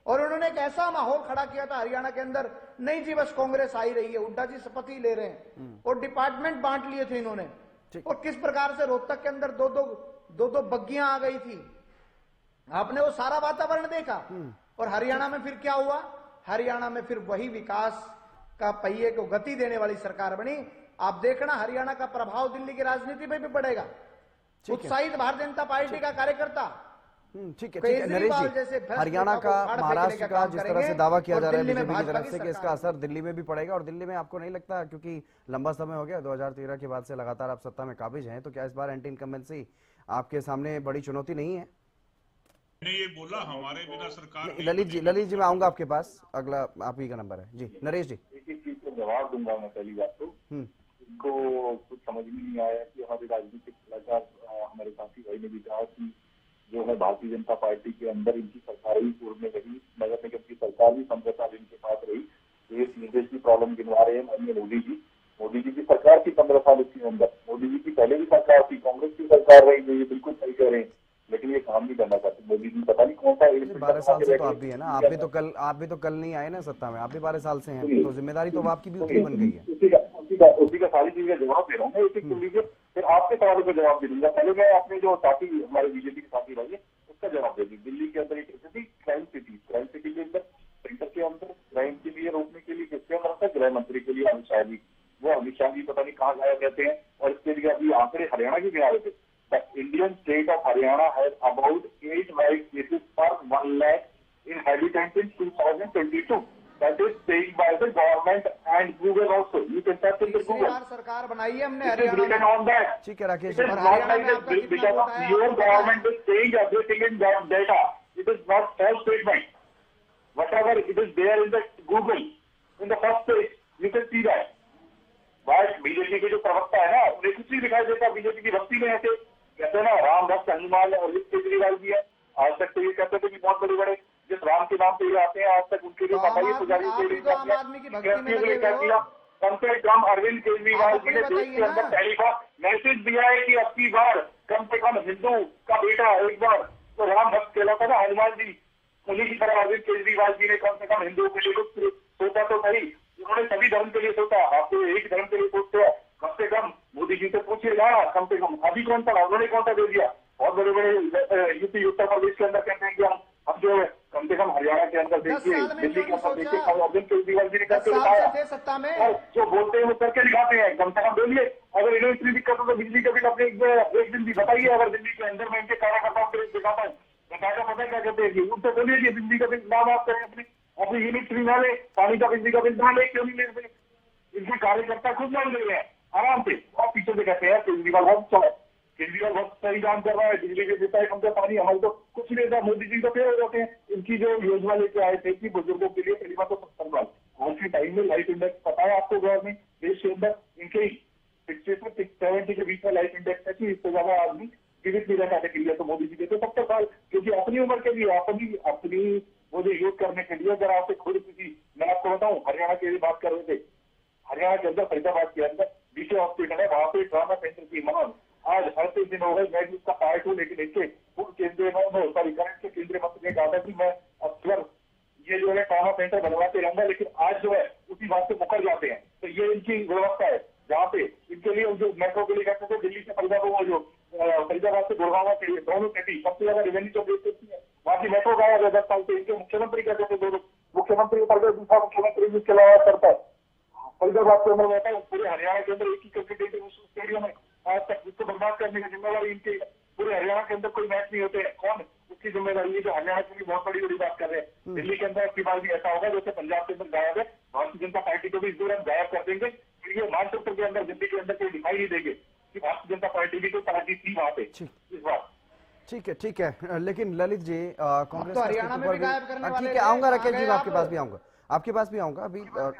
और उन्होंने एक ऐसा माहौल खड़ा किया था हरियाणा के अंदर, नहीं जी बस कांग्रेस आई रही है, हुड्डा जी शपथ ही ले रहे हैं और डिपार्टमेंट बांट लिए थे इन्होंने। और किस प्रकार से रोहतक के अंदर दो बग्गियां आ गई थी, आपने वो सारा वातावरण देखा। और हरियाणा में फिर क्या हुआ, हरियाणा में फिर वही विकास का पहिए को गति देने वाली सरकार बनी। आप देखना हरियाणा का प्रभाव दिल्ली की राजनीति पे भी पड़ेगा। उत्साहित भारतीय जनता पार्टी का कार्यकर्ता, ठीक है नरेश जी, हरियाणा का, महाराष्ट्र का जिस तरह से दावा किया जा रहा है बीजेपी की तरफ से कि इसका असर दिल्ली में भी पड़ेगा, और दिल्ली में आपको नहीं लगता, क्योंकि लंबा समय हो गया 2013 के बाद से लगातार आप सत्ता में काबिज हैं, तो क्या इस बार एंटी इनकम्बेंसी आपके सामने बड़ी चुनौती नहीं है? मैंने ये बोला हमारे बिना सरकार। ललित जी मैं आऊंगा आपके पास, अगला आप ही का नंबर है जी। नरेश जी, एक चीज को जवाब दूंगा मैं। पहली बात तो इनको कुछ समझ में नहीं आया कि हमारे राजनीतिक सलाहकार हमारे साथी भाई ने भी कहा कि जो है भारतीय जनता पार्टी के अंदर इनकी सरकार ही पूर्व में रही, नगर निगम की सरकार भी 15 साल इनके पास रही। देश विदेश की प्रॉब्लम गिनवा रहे हैं माननीय मोदी जी की सरकार की 15 साल इसके अंदर, मोदी जी की पहले भी सरकार थी, कांग्रेस की सरकार रही, जो ये बिल्कुल सही कह रहे हैं, लेकिन ये काम नहीं करना चाहते। मोदी जी पता नहीं कौन सा 12 साल से तो आप भी है ना, आप भी तो कल नहीं आए ना सत्ता में, आप भी 12 साल से हैं, तो जिम्मेदारी तो आपकी भी उतनी बन गई है। उसी का सारी चीजें जवाब दे रहा हूँ मैं, एक सुन लीजिए, फिर आपके सवालों का जवाब दे दूंगा। पहले मैं अपने जो साथी हमारे बीजेपी के साथी रहिए उसका जवाब दे दूँ। दिल्ली के अंदर एक स्थिति क्राइम सिटी के अंदर, सेंटर के अंदर क्राइम के लिए रोकने के लिए किसके अंदर आता है, गृह मंत्री के लिए अमित शाह जी। वो अमित शाह जी पता नहीं कहाँ गायब रहते हैं, और इसके लिए अभी आंकड़े हरियाणा के भी आ रहे थे। The Indian state of Haryana has about 8 white cases per 1 lakh inhabitants in 2022. That is paid by the government and Google also. You can search in the Google. सरकार बनाई है हमने हरियाणा में। ठीक है Rakesh ji, because your government is saying everything in that data. It is not false statement. Whatever it is there in the Google, in the first page, you can see that. बस BJP के जो प्रवक्ता है ना, उन्हें कुछ नहीं दिखाई देता, बीजेपी की भक्ति में ऐसे कहते ना राम भक्त हनुमान और केजरीवाल भी है। आज तक तो ये कहते थे कि बहुत बड़े बड़े जिस राम के नाम पे ये आते हैं, आज तक उनके लिए सफाई पुजारी के लिए क्या किया, कम से कम अरविंद केजरीवाल जी ने देश के अंदर पहली बार मैसेज दिया है कि अब की बार कम से कम हिंदू का बेटा एक बार तो राम भक्त कहलाता था, हनुमान जी उन्हीं की तरह अरविंद केजरीवाल जी ने कम से कम हिंदुओं के लिए कुछ सोचा तो सही। उन्होंने सभी धर्म के लिए सोचा, आपको एक धर्म के लिए सोचते हैं। कम से कम मोदी जी से पूछिएगा, कम से कम अभी कौन सा उन्होंने कौन सा दे दिया। बहुत बड़े बड़े यूपी उत्तर प्रदेश के अंदर कहते हैं कि हम जो है कम से कम हरियाणा के अंदर देखिए, दिल्ली के अंदर देखिए, अरविंद केजरीवाल जी ने करके दिखाया। सत्ता में और जो बोलते हैं वो करके दिखाते हैं। कम से कम बोलिए, अगर इन्हें इतनी दिक्कत हो तो बिजली का बिल अपने एक दिन भी बताइए। अगर दिल्ली के अंदर मैं इनके कार्यकर्ताओं को दिखाता हूँ, बताया पता क्या कहते हैं कि उनसे बोलिए कि बिजली का बिल ना माफ करें, अपनी यूनिट फ्री ना ले, पानी का बिजली का बिल ना ले, क्यों नहीं ले रहे? इनके कार्यकर्ता खुद मान रहे हैं आराम से, और पीछे से कहते हैं केजरीवाल बहुत अच्छा है, केजरीवाल बहुत सही काम कर रहा है, बिजली के देता है कम से पानी, हमारे तो कुछ नहीं देता। मोदी जी तो फेल हो जाते हैं। इनकी जो योजना लेके आए थे कि बुजुर्गों के लिए करीबन तो 70 साल, आज के टाइम में लाइफ इंडेक्स पता है आपको गवर्नमेंट देश के अंदर इनके 60 से 70 के बीच में लाइफ इंडेक्स है कि इससे ज्यादा आदमी जीवित नहीं रह पाते के लिए। तो मोदी जी के 70 साल, क्योंकि अपनी उम्र के लिए अपनी वो जो यूज करने के लिए, अगर आपसे खुद किसी, मैं आपको बताऊं, हरियाणा की बात कर रहे थे, हरियाणा के अंदर फरीदाबाद के अंदर बीके हॉस्पिटल है, वहां पे ट्रामा सेंटर की इमारत आज 38 दिन हो गए। मैं भी उसका पार्ट हूँ, लेकिन इसके पूर्व केंद्रीय करंट के केंद्रीय मंत्री ने कहा था कि मैं अक्सर ये जो है ट्रामा सेंटर बनवाते रहूंगा, लेकिन आज जो है उसी बात से मुकर जाते हैं। तो ये इनकी व्यवस्था है, जहाँ पे इनके लिए जो मेट्रो के लिए कहते थे, दिल्ली से फरीदाबाद, जो फरीदाबाद से गुड़गांव के लिए दोनों सिटी सबसे ज्यादा रेवेन्यू जो बेच सकती है, वहाँ की मेट्रो गायब है 10 साल से। इनके मुख्यमंत्री कहते थे, दोनों मुख्यमंत्री पर दूसरा मुख्यमंत्री जिसके अलावा करता है। फरीदाबाद के अंदर रहता है, पूरे हरियाणा के अंदर एक ही क्रिकेट इंटरनेशनल स्टेडियम है, आज तक उसको बर्बाद करने की जिम्मेदारी इनकी। पूरे हरियाणा के अंदर कोई मैच नहीं होते हैं, कौन उसकी जिम्मेदारी है? जो हरियाणा के लिए बहुत बड़ी बात कर रहे हैं। दिल्ली के अंदर की बार भी ऐसा होगा जैसे पंजाब के अंदर गायब है, भारतीय जनता पार्टी को भी इस दौरान गायब कर देंगे। ये महाराष्ट्र के अंदर, दिल्ली के अंदर कोई दिखाई नहीं देंगे कि भारतीय जनता पार्टी की कोई पार्टी थी वहां पे इस बार। ठीक है, लेकिन ललित जी कांग्रेस तो हरियाणा में भी गायब करने वाले, ठीक है, आऊंगा राकेश जी, आपके पास भी आऊंगा।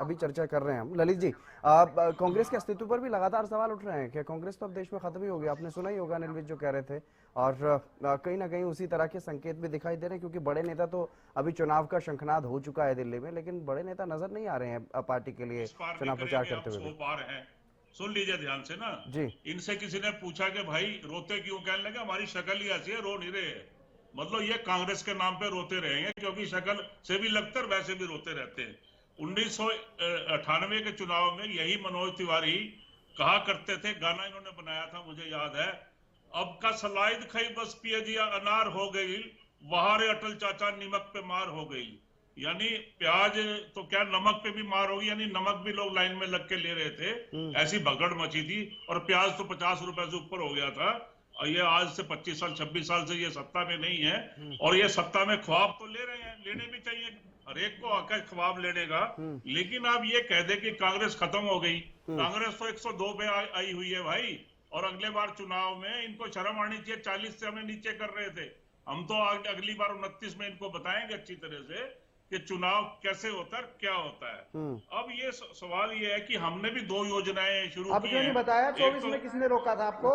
अभी चर्चा कर रहे हैं हम। ललित जी, कांग्रेस के अस्तित्व पर भी लगातार सवाल उठ रहे हैं कि कांग्रेस तो अब देश में खत्म ही हो गया। आपने सुना ही होगा अनिल विज जो कह रहे थे, और कहीं ना कहीं उसी तरह के संकेत भी दिखाई दे रहे हैं, क्योंकि बड़े नेता तो अभी चुनाव का शंखनाद हो चुका है दिल्ली में, लेकिन बड़े नेता नजर नहीं आ रहे हैं पार्टी के लिए चुनाव प्रचार करते हुए। सुन लीजिए ध्यान से ना जी। इनसे किसी ने पूछा कि भाई रोते क्यों, कहने लगे हमारी शक्ल ही ऐसी है, रो नहीं रहे। मतलब ये कांग्रेस के नाम पे रोते रहेंगे, क्योंकि शक्ल से भी लगता है, वैसे भी रोते रहते हैं। 1998 के चुनाव में यही मनोज तिवारी कहा करते थे, गाना इन्होंने बनाया था मुझे याद है, अब का सलाइद खई बस पिए जिया अनार हो गई, वहारे अटल चाचा नमक पे मार हो गई। यानी प्याज तो क्या नमक पे भी मार होगी, यानी नमक भी लोग लाइन में लग के ले रहे थे, ऐसी भगड़ मची थी। और प्याज तो 50 रुपए से ऊपर हो गया था। और ये आज से 25 साल 26 साल से ये सत्ता में नहीं है, और ये सत्ता में ख्वाब तो ले रहे हैं, लेने भी चाहिए, हर एक को आकर ख्वाब लेने का। लेकिन आप ये कह दे कि कांग्रेस खत्म हो गई, कांग्रेस तो 102 पे आई हुई है भाई। और अगले बार चुनाव में इनको शर्म आनी चाहिए, 40 से हमें नीचे कर रहे थे हम, तो अगली बार 29 में इनको बताएंगे अच्छी तरह से कि चुनाव कैसे होता है, क्या होता है। अब ये सवाल ये है कि हमने भी 2 योजनाएं शुरू की हैं। बताया 24 में किसने रोका था आपको?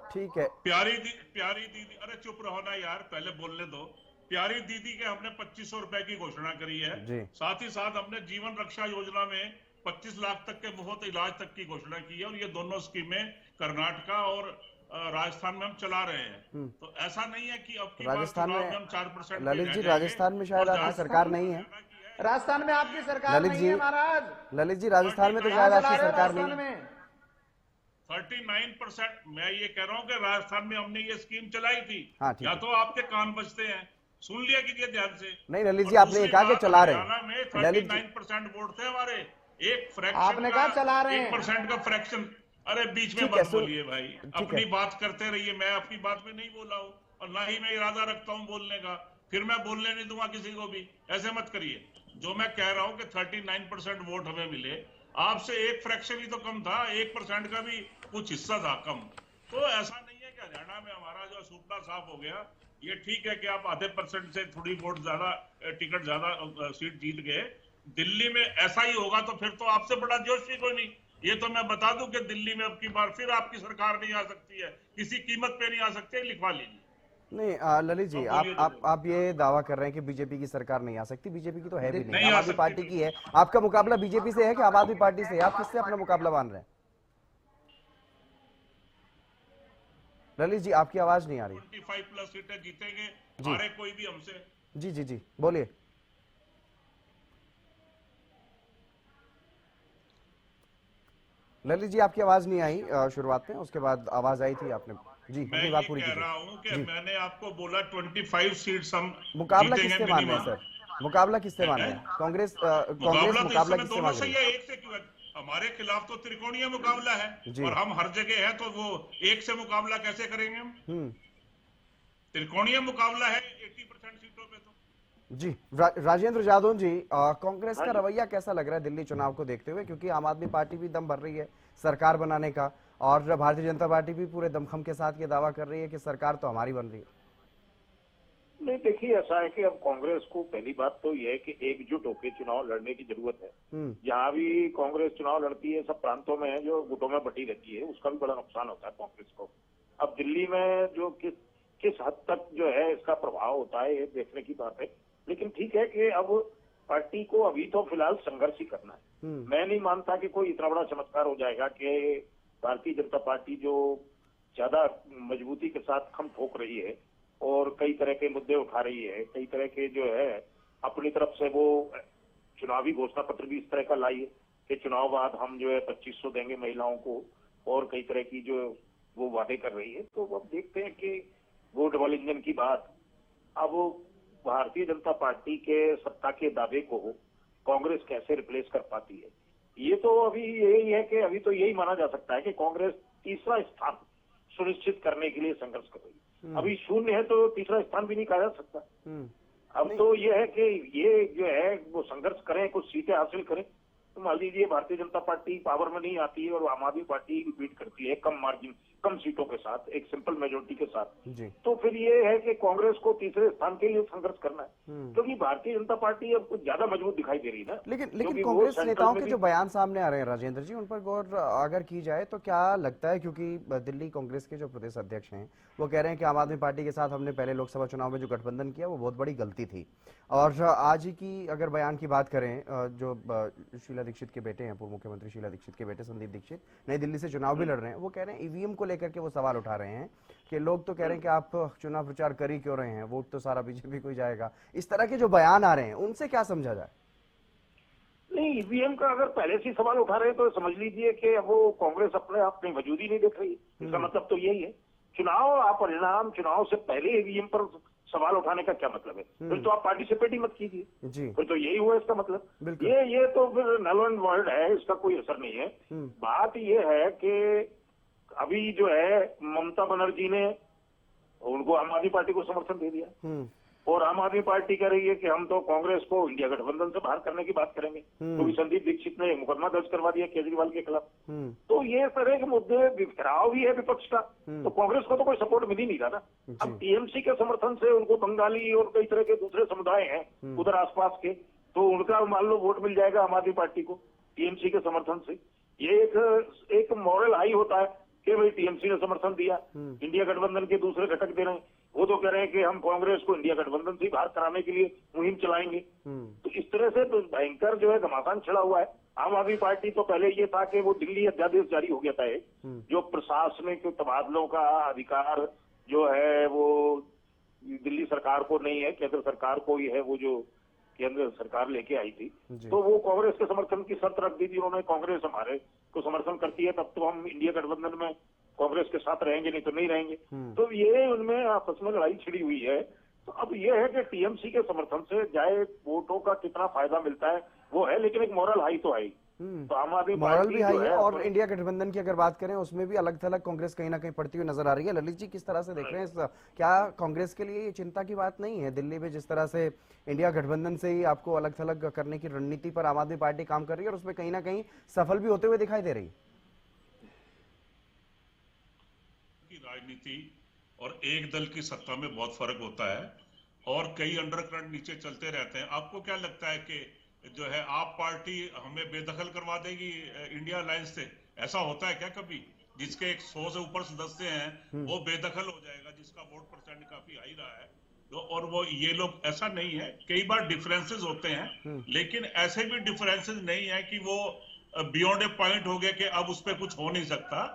ठीक है, प्यारी दीदी, अरे चुप रहो ना यार, पहले बोलने दो। प्यारी दीदी के हमने 2500 रुपए की घोषणा करी है। साथ ही साथ हमने जीवन रक्षा योजना में 25 लाख तक के मुफ्त इलाज तक की घोषणा की है, और ये दोनों स्कीमें कर्नाटका और राजस्थान में हम चला रहे हैं। तो ऐसा नहीं है कि अब की राजस्थान में हम 4% ललित जी, राजस्थान में शायद आपकी सरकार नहीं है। राजस्थान में आपकी सरकार नहीं है महाराज। ललित जी, राजस्थान में तो शायद आपकी सरकार नहीं है। 39%। मैं ये कह रहा हूँ कि राजस्थान में हमने ये स्कीम चलाई थी। या तो आपके कान बचते हैं, सुन लिया कीजिए ध्यान से। नहीं ललित जी, आपने ये कहा कि चला रहे हैं। 39% वोट थे हमारे, एक फ्रैक्शन, आपने कहा चला रहे हैं, 1% का फ्रैक्शन। अरे बीच में मत बोलिए भाई, अपनी बात करते रहिए। मैं आपकी बात में नहीं बोला हूँ, और ना ही मैं इरादा रखता हूँ बोलने का, फिर मैं बोलने नहीं दूंगा किसी को भी, ऐसे मत करिए। जो मैं कह रहा हूँ कि 39% वोट हमें मिले, आपसे एक फ्रैक्शन ही तो कम था, 1% का भी कुछ हिस्सा था कम। तो ऐसा नहीं है कि हरियाणा में हमारा जो सूपड़ा साफ हो गया। ये ठीक है कि आप आधे % से थोड़ी वोट ज्यादा, टिकट ज्यादा, सीट जीत गए। दिल्ली में ऐसा ही होगा तो फिर तो आपसे बड़ा जोश ही कोई नहीं। ये तो मैं बता दूं कि दिल्ली में अब की बार फिर आपकी सरकार नहीं आ सकती है, किसी कीमत पे नहीं आ सकती है, लिखवा लीजिए। नहीं ललित जी, आप ये दावा कर रहे हैं कि बीजेपी की सरकार नहीं आ सकती। बीजेपी की तो है भी नहीं, आम आदमी पार्टी की है। आपका मुकाबला बीजेपी से है कि आम आदमी पार्टी से? आप किससे अपना मुकाबला मान रहे हैं? ललित जी, आपकी आवाज नहीं आ रही। 25+ सीटें जीतेंगे, हारे कोई भी हमसे। जी जी जी बोलिए। ललित जी आपकी आवाज नहीं आई शुरुआत में, उसके बाद आवाज आई थी आपने। जी मैं अपनी ये बात पूरी कह कीजिए। रहा हूं कि जी मैंने आपको बोला 25 सीट्स हम मुकाबला जीतेंगे किससे मान रहे हैं मिनिमम। सर, मुकाबला किससे मान रहे हैं? कांग्रेस मुकाबला तो इस मुकाबला समय किससे दोनों मांग रही सही है, एक से क्यों है? हमारे खिलाफ तो त्रिकोणीय मुकाबला है है? जी। और हम हर जगह है, तो वो एक से मुकाबला कैसे करेंगे हम? त्रिकोणीय मुकाबला है 80% सीटों पे तो। जी राजेंद्र जादौन जी, कांग्रेस हाँ का जी। रवैया कैसा लग रहा है दिल्ली चुनाव को देखते हुए, क्योंकि आम आदमी पार्टी भी दम भर रही है सरकार बनाने का, और भारतीय जनता पार्टी भी पूरे दमखम के साथ ये दावा कर रही है कि सरकार तो हमारी बन रही है। नहीं, देखिए ऐसा है कि अब कांग्रेस को पहली बात तो यह है कि एकजुट होकर चुनाव लड़ने की जरूरत है। जहां भी कांग्रेस चुनाव लड़ती है सब प्रांतों में जो गुटों में बटी रहती है, उसका भी बड़ा नुकसान होता है कांग्रेस को। अब दिल्ली में जो किस हद तक जो है इसका प्रभाव होता है, ये देखने की बात है। लेकिन ठीक है कि अब पार्टी को अभी तो फिलहाल संघर्ष ही करना है। मैं नहीं मानता कि कोई इतना बड़ा चमत्कार हो जाएगा कि भारतीय जनता पार्टी जो ज्यादा मजबूती के साथ खम ठोक रही है और कई तरह के मुद्दे उठा रही है, कई तरह के जो है अपनी तरफ से वो चुनावी घोषणा पत्र भी इस तरह का लाई है कि चुनाव बाद हम जो है 2500 देंगे महिलाओं को, और कई तरह की जो वो वादे कर रही है। तो अब देखते हैं कि वो डबल इंजन की बात अब भारतीय जनता पार्टी के सत्ता के दावे को कांग्रेस कैसे रिप्लेस कर पाती है। ये तो अभी यही है कि अभी तो यही माना जा सकता है कि कांग्रेस तीसरा स्थान सुनिश्चित करने के लिए संघर्ष कर रही है। अभी शून्य है तो तीसरा स्थान भी नहीं कहा जा सकता। अब तो ये है कि ये जो है वो संघर्ष करें, कुछ सीटें हासिल करें। तो मान लीजिए भारतीय जनता पार्टी पावर में नहीं आती है और आम आदमी पार्टी बीट करती है कम मार्जिन, कम सीटों के साथ, एक सिंपल मेजोरिटी के साथ, तो फिर ये है कि कांग्रेस को तीसरे स्थान के लिए संघर्ष करना है, क्योंकि भारतीय जनता पार्टी अब कुछ ज्यादा मजबूत दिखाई दे रही है ना। लेकिन कांग्रेस नेताओं के जो बयान सामने आ रहे हैं राजेंद्र जी, उन पर गौर अगर की जाए तो क्या लगता है, क्योंकि दिल्ली कांग्रेस के जो प्रदेश अध्यक्ष हैं वो कह रहे हैं कि आम आदमी पार्टी के साथ हमने पहले लोकसभा चुनाव में जो गठबंधन किया वो बहुत बड़ी गलती थी। और आज ही की अगर बयान की बात करें, जो शीला दीक्षित के बेटे हैं, पूर्व मुख्यमंत्री शीला दीक्षित के बेटे संदीप दीक्षित नई दिल्ली से चुनाव भी लड़ रहे हैं, वो कह रहे हैं ईवीएम को लेकर के वो सवाल उठा रहे हैं कि लोग तो कह रहे हैं कि आप चुनाव प्रचार कर ही क्यों रहे हैं, वोट तो सारा बीजेपी को ही जाएगा। इस तरह के जो बयान आ रहे हैं उनसे क्या समझा जाए? नहीं, ईवीएम का अगर पहले से सवाल उठा रहे हैं तो समझ लीजिए कि वो कांग्रेस अपने आप में वजूद ही नहीं देख रही। इसका मतलब तो यही है। चुनाव परिणाम चुनाव से पहले ईवीएम पर सवाल उठाने का क्या मतलब है? फिर तो आप पार्टिसिपेट ही मत कीजिए, फिर तो यही हुआ इसका मतलब। ये तो फिर नल एंड वर्ड है, इसका कोई असर नहीं है। बात ये है कि अभी जो है ममता बनर्जी ने उनको आम आदमी पार्टी को समर्थन दे दिया और आम आदमी पार्टी कह रही है कि हम तो कांग्रेस को इंडिया गठबंधन से बाहर करने की बात करेंगे, क्योंकि संदीप दीक्षित ने मुकदमा दर्ज करवा दिया केजरीवाल के खिलाफ। तो ये तरह के मुद्दे बिखराव भी है विपक्ष का, तो कांग्रेस को तो कोई सपोर्ट मिल ही नहीं रहा ना। अब टीएमसी के समर्थन से उनको बंगाली और कई तरह के दूसरे समुदाय हैं उधर आसपास के, तो उनका मान लो वोट मिल जाएगा आम आदमी पार्टी को टीएमसी के समर्थन से। ये एक मॉरल हाई होता है कि भाई टीएमसी ने समर्थन दिया, इंडिया गठबंधन के दूसरे घटक दे रहे हैं, वो तो कह रहे हैं कि हम कांग्रेस को इंडिया गठबंधन से बाहर कराने के लिए मुहिम चलाएंगे। तो इस तरह से तो भयंकर जो है घमासान छिड़ा हुआ है। आम आदमी पार्टी तो पहले ये था कि वो दिल्ली अध्यादेश जारी हो गया था, जो प्रशासनिक तबादलों का अधिकार जो है वो दिल्ली सरकार को नहीं है, केंद्र सरकार को ही है, वो जो केंद्र सरकार लेके आई थी। तो वो कांग्रेस के समर्थन की शर्त रख दी थी उन्होंने, कांग्रेस हमारे को समर्थन करती है तब तो हम इंडिया गठबंधन में कांग्रेस के साथ रहेंगे, नहीं तो नहीं रहेंगे। तो ये उनमें आपस में लड़ाई छिड़ी हुई है। तो अब ये है कि टीएमसी के समर्थन से जाए वोटों का कितना फायदा मिलता है वो है, लेकिन एक मॉरल हाई तो आई। तो आम आदमी मॉरल भी हाई है और इंडिया गठबंधन की अगर बात करें उसमें भी अलग थलग कांग्रेस कहीं ना कहीं पड़ती हुई नजर आ रही है। ललित जी किस तरह से देख रहे हैं, क्या कांग्रेस के लिए ये चिंता की बात नहीं है दिल्ली में जिस तरह से इंडिया गठबंधन से ही आपको अलग थलग करने की रणनीति पर आम आदमी पार्टी काम कर रही है और उसमें कहीं ना कहीं सफल भी होते हुए दिखाई दे रही है? राजनीति और एक दल की सत्ता में बहुत फर्क होता है और कई अंडरकरंट नीचे चलते रहते हैं। आपको क्या लगता है कि जो है आप पार्टी हमें बेदखल करवा देगी इंडिया अलायंस से? ऐसा होता है क्या कभी? जिसके 100 से ऊपर सदस्य हैं वो बेदखल हो जाएगा, जिसका वोट परसेंट काफी हाई रहा है तो, और वो ये लोग, ऐसा नहीं है। कई बार डिफरेंसेस होते हैं लेकिन ऐसे भी डिफरेंसेस नहीं है कि वो बियॉन्ड ए पॉइंट हो गया कि अब उस पर कुछ हो नहीं सकता।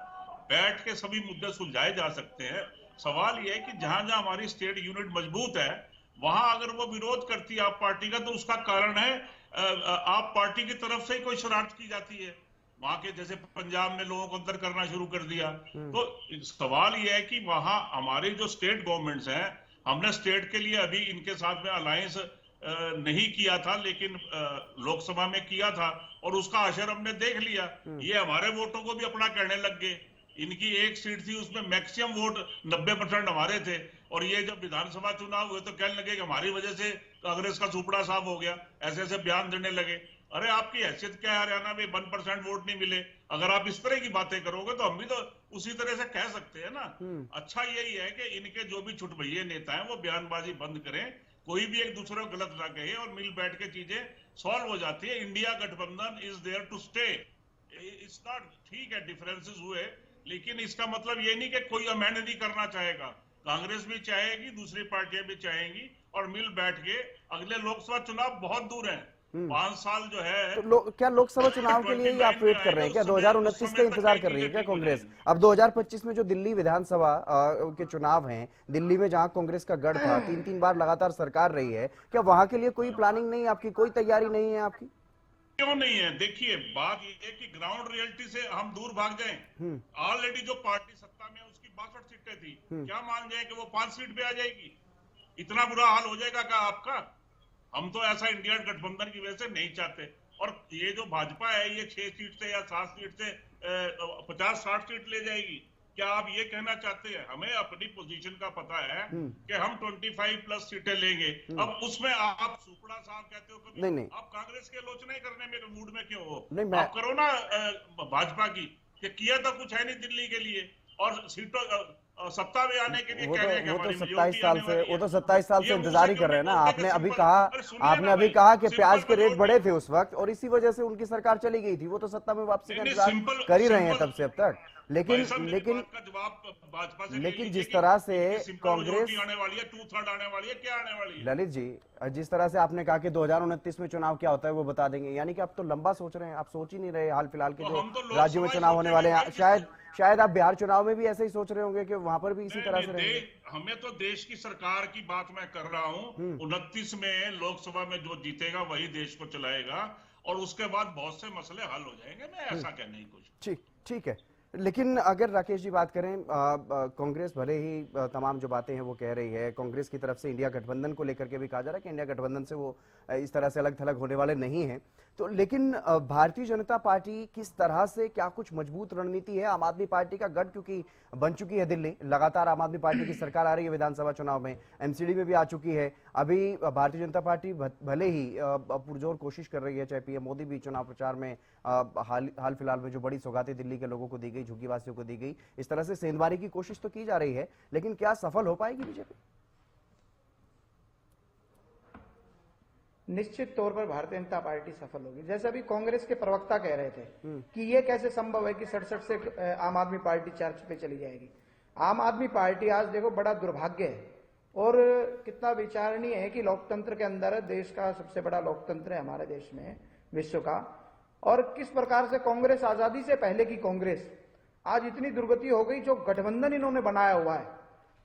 बैठ के सभी मुद्दे सुलझाए जा सकते हैं। सवाल यह है कि जहां जहां हमारी स्टेट यूनिट मजबूत है वहां अगर वो विरोध करती है आप पार्टी का, तो उसका कारण है आप पार्टी की तरफ से ही कोई शरारत की जाती है। वहां के जैसे पंजाब में लोगों को अंदर करना शुरू कर दिया। तो सवाल यह है कि वहां हमारी जो स्टेट गवर्नमेंट्स हैं, हमने स्टेट के लिए अभी इनके साथ में अलायंस नहीं किया था, लेकिन लोकसभा में किया था और उसका असर हमने देख लिया। ये हमारे वोटों को भी अपना कहने लग गए। इनकी एक सीट थी, उसमें मैक्सिमम वोट 90% हमारे थे, और ये जब विधानसभा चुनाव हुए तो कहने लगे कि हमारी वजह से कांग्रेस का सुपड़ा साफ हो गया, ऐसे ऐसे बयान देने लगे। अरे आपकी हैसियत क्या है? हरियाणा में 1% वोट नहीं मिले। अगर आप इस तरह की बातें करोगे तो हम भी तो उसी तरह से कह सकते हैं ना। अच्छा यही है कि इनके जो भी छुटभैये नेता हैं वो बयानबाजी बंद करें, कोई भी एक दूसरे को गलत ना कहे और मिल बैठ के चीजें सॉल्व हो जाती है। इंडिया गठबंधन is there to stay. It's not, ठीक है डिफरेंसेस हुए, लेकिन इसका मतलब ये नहीं कि कोई अमेंड नहीं करना चाहेगा। कांग्रेस भी चाहेगी, दूसरी पार्टियां भी चाहेंगी, और मिल बैठ के अगले लोकसभा चुनाव बहुत दूर हैं, 5 साल जो है। तो क्या लोकसभा चुनाव के लिए ही आप वेट कर रहे हैं क्या? 2029 का इंतजार कर रही है क्या कांग्रेस? अब 2025 में जो दिल्ली विधानसभा के चुनाव हैं, दिल्ली में जहां कांग्रेस का गढ़ था, 3 बार लगातार सरकार रही है, क्या वहां के लिए कोई प्लानिंग नहीं है आपकी, कोई तैयारी नहीं है आपकी? क्यों नहीं है? देखिए बात ये है कि ग्राउंड रियलिटी से हम दूर भाग जाएं। ऑलरेडी जो पार्टी सत्ता में उसकी 62 सीटें थी, क्या मान जाए कि वो 5 सीट पे आ जाएगी? इतना बुरा हाल हो जाएगा क्या आपका? हम तो ऐसा इंडिया गठबंधन की वजह से नहीं चाहते। और ये जो भाजपा है, ये 6 सीट से या 7 सीट से 50-60 सीट ले जाएगी, क्या आप ये कहना चाहते हैं? हमें अपनी पोजीशन का पता है कि हम 25+ सीटें लेंगे। अब उसमें आप सुपड़ा साहब कहते हो कभी, नहीं। आप कांग्रेस के आलोचना करने में मूड में क्यों हो? नहीं, आप करो ना भाजपा की, कि किया तो कुछ है नहीं दिल्ली के लिए, और सीटों सत्ता में आने के लिए कह रहे हैं कि हमारी 27 साल से वो तो 27 साल से इंतजार ही कर रहे हैं ना। आपने अभी कहा कि प्याज के रेट बढ़े थे उस वक्त, और इसी वजह से उनकी सरकार चली गई थी। वो तो सत्ता में वापसी का इंतजार कर ही रहे हैं तब से अब तक। लेकिन जिस तरह से कांग्रेस आने वाली है, 2/3 आने वाली है, क्या आने वाली है? ललित जी, जिस तरह से आपने कहा कि 2029 में चुनाव क्या होता है वो बता देंगे, यानी कि आप तो लंबा सोच रहे हैं। आप सोच ही नहीं रहे हाल फिलहाल के जो राज्यों में चुनाव होने वाले हैं। शायद आप बिहार चुनाव में भी ऐसे ही सोच रहे होंगे कि वहां पर भी इसी तरह से रहेंगे। हमें तो देश की सरकार की बात मैं कर रहा हूँ। 29 में लोकसभा में जो जीतेगा वही देश को चलाएगा, और उसके बाद बहुत से मसले हल हो जाएंगे। मैं ऐसा कहने ही कुछ ठीक है। लेकिन अगर राकेश जी बात करें, कांग्रेस भले ही तमाम जो बातें हैं वो कह रही है, कांग्रेस की तरफ से इंडिया गठबंधन को लेकर के भी कहा जा रहा है कि इंडिया गठबंधन से वो इस तरह से अलग थलग होने वाले नहीं हैं, तो लेकिन भारतीय जनता पार्टी किस तरह से, क्या कुछ मजबूत रणनीति है? आम आदमी पार्टी का गढ़ क्योंकि बन चुकी है दिल्ली, लगातार आम आदमी पार्टी की सरकार आ रही है विधानसभा चुनाव में, एमसीडी में भी आ चुकी है। अभी भारतीय जनता पार्टी भले ही पुरजोर कोशिश कर रही है, चाहे पीएम मोदी भी चुनाव प्रचार में हाल फिलहाल में जो बड़ी सौगातें दिल्ली के लोगों को दी गई, झुग्गीवासियों को दी गई, इस तरह से सेंधमारी की कोशिश तो की जा रही है, लेकिन क्या सफल हो पाएगी बीजेपी? निश्चित तौर पर भारतीय जनता पार्टी सफल होगी। जैसे अभी कांग्रेस के प्रवक्ता कह रहे थे कि ये कैसे संभव है कि 67 से आम आदमी पार्टी 4 पे चली जाएगी। आम आदमी पार्टी आज देखो बड़ा दुर्भाग्य है और कितना विचारणीय है कि लोकतंत्र के अंदर देश का सबसे बड़ा लोकतंत्र है हमारे देश में, विश्व का, और किस प्रकार से कांग्रेस आजादी से पहले की कांग्रेस आज इतनी दुर्गति हो गई। जो गठबंधन इन्होंने बनाया हुआ है,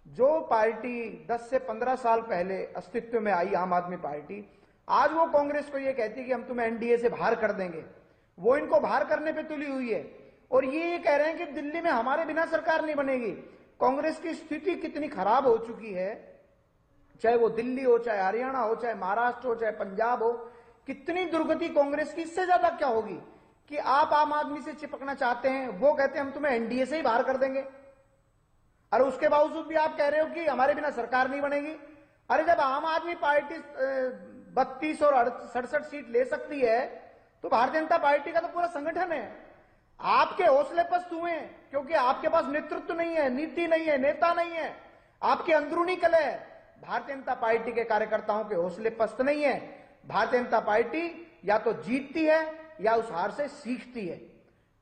जो पार्टी 10 से 15 साल पहले अस्तित्व में आई आम आदमी पार्टी, आज वो कांग्रेस को ये कहती है कि हम तुम्हें एनडीए से बाहर कर देंगे। वो इनको बाहर करने पे तुली हुई है और ये कह रहे हैं कि दिल्ली में हमारे बिना सरकार नहीं बनेगी। कांग्रेस की स्थिति कितनी खराब हो चुकी है, चाहे वो दिल्ली हो, चाहे हरियाणा हो, चाहे महाराष्ट्र हो, चाहे पंजाब हो, कितनी दुर्गति कांग्रेस की। इससे ज्यादा क्या होगी कि आप आम आदमी से चिपकना चाहते हैं, वो कहते हैं हम तुम्हें एनडीए से ही बाहर कर देंगे, और उसके बावजूद भी आप कह रहे हो कि हमारे बिना सरकार नहीं बनेगी। अरे जब आम आदमी पार्टी 32 और 67 सीट ले सकती है तो भारतीय जनता पार्टी का तो पूरा संगठन है। आपके हौसले पस्त हुए क्योंकि आपके पास नेतृत्व नहीं है, नीति नहीं है, नेता नहीं है, आपके अंदरूनी कलह है। भारतीय जनता पार्टी के कार्यकर्ताओं के हौसले पस्त नहीं है। भारतीय जनता पार्टी या तो जीतती है या उस हार से सीखती है।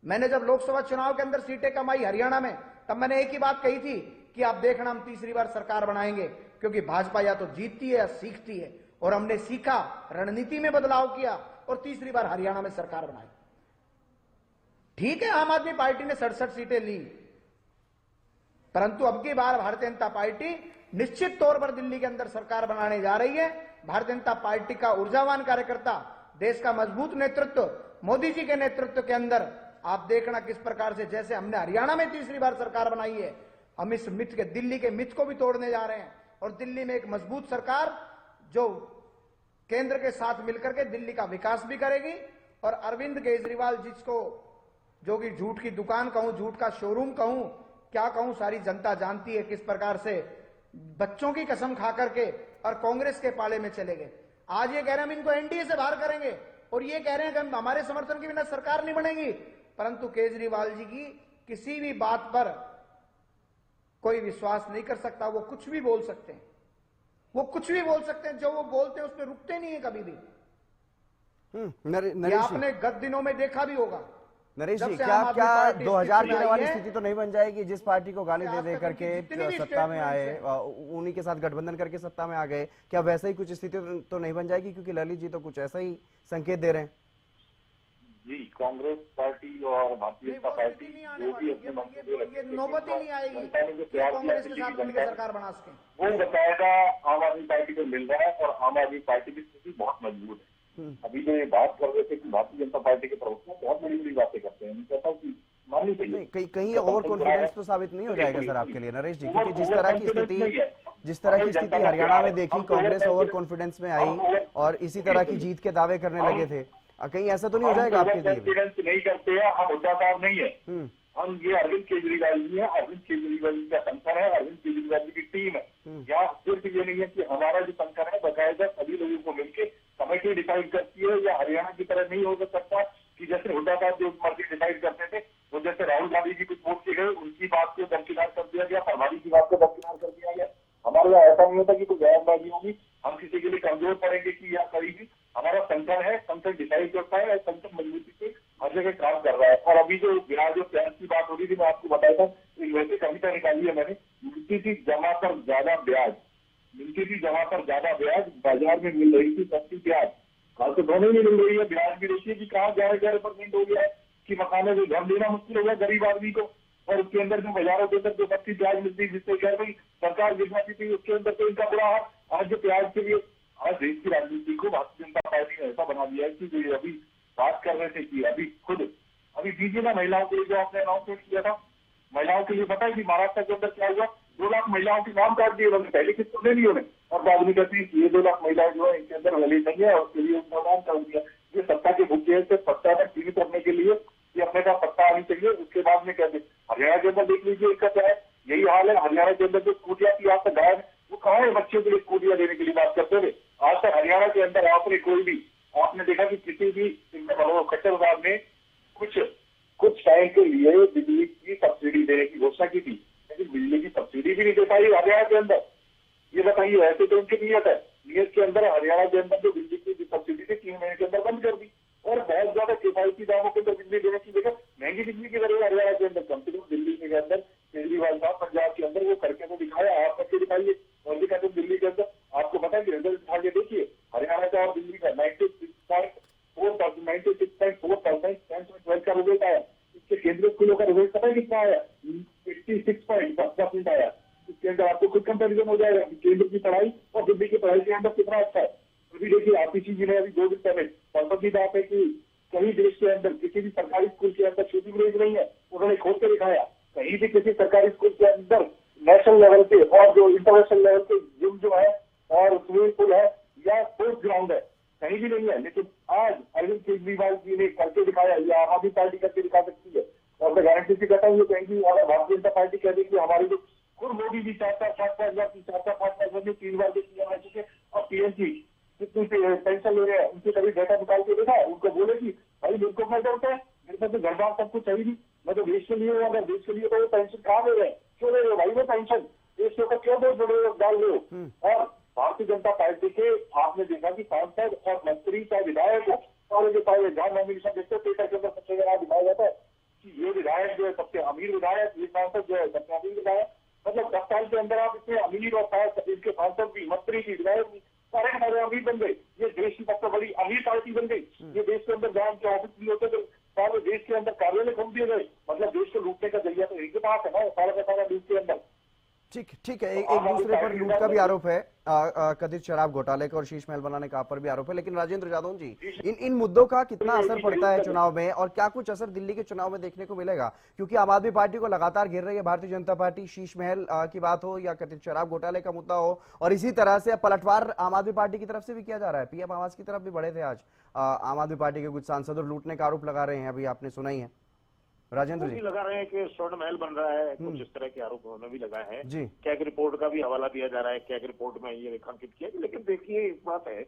मैंने जब लोकसभा चुनाव के अंदर सीटें कमाई हरियाणा में, तब मैंने एक ही बात कही थी कि आप देखना हम तीसरी बार सरकार बनाएंगे, क्योंकि भाजपा या तो जीतती है या सीखती है। और हमने सीखा, रणनीति में बदलाव किया और तीसरी बार हरियाणा में सरकार बनाई। ठीक है, आम आदमी पार्टी ने 67 सीटें ली, परंतु अब की बार भारतीय जनता पार्टी निश्चित तौर पर दिल्ली के अंदर सरकार बनाने जा रही है। भारतीय जनता पार्टी का ऊर्जावान कार्यकर्ता, देश का मजबूत नेतृत्व, मोदी जी के नेतृत्व के अंदर आप देखना किस प्रकार से, जैसे हमने हरियाणा में तीसरी बार सरकार बनाई है, हम इस मिथ के, दिल्ली के मिथ को भी तोड़ने जा रहे हैं और दिल्ली में एक मजबूत सरकार जो केंद्र के साथ मिलकर के दिल्ली का विकास भी करेगी। और अरविंद केजरीवाल जिसको जो कि झूठ की दुकान कहूं, झूठ का शोरूम कहूं, क्या कहूं, सारी जनता जानती है किस प्रकार से बच्चों की कसम खा करके और कांग्रेस के पाले में चले गए। आज ये कह रहे हैं हम इनको एनडीए से बाहर करेंगे और ये कह रहे हैं कि हमारे समर्थन के बिना सरकार नहीं बनेगी। परंतु केजरीवाल जी की किसी भी बात पर कोई विश्वास नहीं कर सकता। वो कुछ भी बोल सकते हैं, वो कुछ भी बोल सकते हैं, जो वो बोलते हैं उसमें रुकते नहीं है कभी भी। ये आपने गत दिनों में देखा भी होगा। नरेश जी, क्या 2003 वाली स्थिति तो नहीं बन जाएगी जिस पार्टी को गाली दे करके सत्ता में आए, उन्हीं के साथ गठबंधन करके सत्ता में आ गए, क्या वैसा ही कुछ स्थिति तो नहीं बन जाएगी? क्योंकि ललित जी तो कुछ ऐसा ही संकेत दे रहे हैं। जी, कांग्रेस पार्टी और भारतीय जनता पार्टी जो भी अपने नौबत ही नहीं आएगी कांग्रेस के साथ मिलकर सरकार बना सके, वो बताएगा आम आदमी पार्टी को मिल रहा है। और आम आदमी पार्टी की स्थिति बहुत मजबूत है। अभी जो ये बात कर रहे थे कि भारतीय जनता पार्टी के प्रवक्ता बहुत बड़ी बड़ी बातें करते हैं, मैं कहता हूँ कि माननी चाहिए। कहीं ओवर कॉन्फिडेंस तो साबित नहीं हो जाएगा सर आपके लिए नरेश जी? क्योंकि जिस तरह की स्थिति हरियाणा में देखी, कांग्रेस ओवर कॉन्फिडेंस में आई और इसी तरह की जीत के दावे करने लगे थे, कहीं ऐसा तो नहीं हो जाएगा आपके लिए? कॉन्फिडेंस नहीं करते हैं हम, हुड्डा साहब नहीं है हम, ये अरविंद केजरीवाल जी है, अरविंद केजरीवाल जी का संगठन है, अरविंद केजरीवाल जी की टीम है। यहाँ सिर्फ ये नहीं है कि हमारा जो संगठन है बाकायदा सभी लोगों को मिलकर कमेटी डिसाइड करती है, या हरियाणा की तरह नहीं हो सकता कि जैसे हुड्डा साहब जो मर्जी डिसाइड करते थे, वो जैसे राहुल गांधी जी कुछ वोट के गए, उनकी बात को दरकिनार कर दिया गया, फरमानी की बात को दरकिनार कर दिया गया। हमारे यहाँ ऐसा नहीं होता कि कोई बयानबाजी होगी, हम किसी के लिए कमजोर पड़ेंगे कि या करेगी। हमारा संगठन है, संगठन डिसाइड करता है, संगठन मजबूती से हर जगह काम कर रहा है। और अभी जो बिहार जो प्याज की बात हो रही थी, मैं आपको बताया था, एक वैसी कविता निकाली है मैंने, मिलती थी जमा पर ज्यादा ब्याज, मिलती थी जमा पर ज्यादा ब्याज, बाजार में मिल रही थी सस्ती प्याज। कल तो दोनों ही मिल रही है। ब्याज भी देखिए कि कहाँ 11% हो गया है कि मकानों में घर लेना मुश्किल हो गया गरीब आदमी को। और उसके अंदर जो बाजारों के अंदर जो सस्ती प्याज मिलती, जिससे क्या भाई सरकार गिरवाती थी, उसके अंदर तो इनका बुरा हाल। आज जो प्याज के लिए आज देश की राजनीति को भारतीय जनता पार्टी ने ऐसा बना दिया है कि जो अभी बात कर रहे थे कि अभी दीजिए ना महिलाओं के लिए जो आपने अनाउंसमेंट किया था, महिलाओं के लिए पता है कि महाराष्ट्र के अंदर क्या हुआ? 2 लाख महिलाओं के नाम काट दिए उन्होंने, पहले किस्त ले ली उन्हें, और बाद में कहती है कि ये 2 लाख महिलाएं जो है इनके अंदर वैलिड नहीं है और उसके लिए उनका नाम कर दिया। ये सत्ता के भूखे से सत्ता में सीमित करने के लिए ये अपने का सत्ता आनी चाहिए। उसके बाद में कहते हरियाणा के अंदर देख लीजिए इसका क्या है, यही हाल है। हरियाणा के अंदर जो स्कूटियां थी आज तक गायब, वो कहाँ है? बच्चों के लिए स्कूटियां देने के लिए बात करते थे। आज तक हरियाणा के अंदर आपने कोई भी आपने देखा कि किसी भी खट्टर साहब ने कुछ टाइम के लिए बिजली की सब्सिडी देने की घोषणा की थी, लेकिन बिजली की सब्सिडी भी नहीं दे पाई हरियाणा के अंदर। ये बताइए, ऐसे तो उनकी नियत है, नियत के अंदर हरियाणा के अंदर जो बिजली की सब्सिडी थी 3 महीने के अंदर बंद कर दी और बहुत ज्यादा किफायती दामों के अंदर बिजली देने की जगह महंगी बिजली की दरें हरियाणा के अंदर। कम से कम दिल्ली के अंदर केजरीवाल साहब पंजाब के अंदर वो करके तो दिखाया, आप करके दिखाइए। और भी कहते दिल्ली के अंदर आपको पता है कि रिजल्ट उठा के देखिए, हरियाणा का और दिल्ली का 96.4% का रिजल्ट आया। इसके केंद्रीय स्कूलों का रिजल्ट पता है कितना आया? 86.10% आया। इसके अंदर आपको खुद कंपेरिजन हो जाएगा कि केंद्र की पढ़ाई और दिल्ली की पढ़ाई के अंदर कितना अच्छा है। अभी देखिए आतिशी जी ने अभी 2 दिन पहले संसद की बात है कि कहीं देश के अंदर किसी भी सरकारी स्कूल के अंदर शूटिंग रेंज नहीं है, उन्होंने खोल के दिखाया। कहीं भी किसी सरकारी स्कूल के अंदर नेशनल लेवल पे और जो इंटरनेशनल लेवल पे जिम जो है और स्विमिंग पूल है या स्पोर्ट्स ग्राउंड है, कहीं भी नहीं है। लेकिन आज अरविंद केजरीवाल जी ने करके दिखाया, या आम आदमी पार्टी करके दिखा सकती है। और मैं गारंटी से कहता हूँ ये कहेंगी, अगर भारतीय जनता पार्टी कह देगी हमारी जो खुद मोदी जी 4-5 हजार 3 बार के सीएम रह चुके और पीएम कितनी पेंशन ले रहे हैं, उनसे कभी डेटा निकाल के देखा? उनको बोले कि भाई मेरे को क्या जरूरत है, मेरे पास तो घर बार सब कुछ चाहिए, मैं तो देश के लिए हूँ। अगर देश के लिए तो वो पेंशन कहाँ ले रहे हैं, क्यों ले रहे हो भाई वो पेंशन? देश के ऊपर क्यों डाल रहे हो? और भारतीय जनता पार्टी के आपने देखा कि सांसद और मंत्री चाहे विधायक और जो चाहे जहां नॉमिनेशन देखते पेपर के अंदर सबसे ज्यादा दिखाया जाता है कि ये विधायक जो है सबसे अमीर विधायक, ये सांसद जो है सबसे अमीर विधायक। मतलब 10 साल के अंदर आप इतने अमीर और इनके सांसद भी, मंत्री भी, विधायक भी सारे हमारे अमीर बन गए। ये देश की सबसे बड़ी अमीर पार्टी बन गई। ये देश के अंदर जहाँ के ऑफिस भी होते थे सारे देश के अंदर कार्यालय खोल दिए गए। मतलब देश को लूटने का जरिया तो एक पास है ना, सारा का सारा देश के अंदर। ठीक है। एक दूसरे पर लूट का भी आरोप है, कथित शराब घोटाले का और शीश महल बनाने का आप पर भी आरोप है। लेकिन राजेंद्र जादौन जी, इन मुद्दों का कितना असर पड़ता है चुनाव में, और क्या कुछ असर दिल्ली के चुनाव में देखने को मिलेगा? क्योंकि आम आदमी पार्टी को लगातार घेर रही है भारतीय जनता पार्टी, शीश महल की बात हो या कथित शराब घोटाले का मुद्दा हो, और इसी तरह से पलटवार आम आदमी पार्टी की तरफ से भी किया जा रहा है। पीएम आवास की तरफ भी बढ़े थे आज आम आदमी पार्टी के कुछ सांसद, और लूटने का आरोप लगा रहे हैं, अभी आपने सुना ही है। राजेंद्र जी लगा रहे हैं कि स्वर्ण महल बन रहा है, कुछ इस तरह के आरोप उन्होंने भी लगाए हैं जी। कैग रिपोर्ट का भी हवाला दिया जा रहा है, कैग रिपोर्ट में ये रेखांकित किया। लेकिन देखिए एक बात है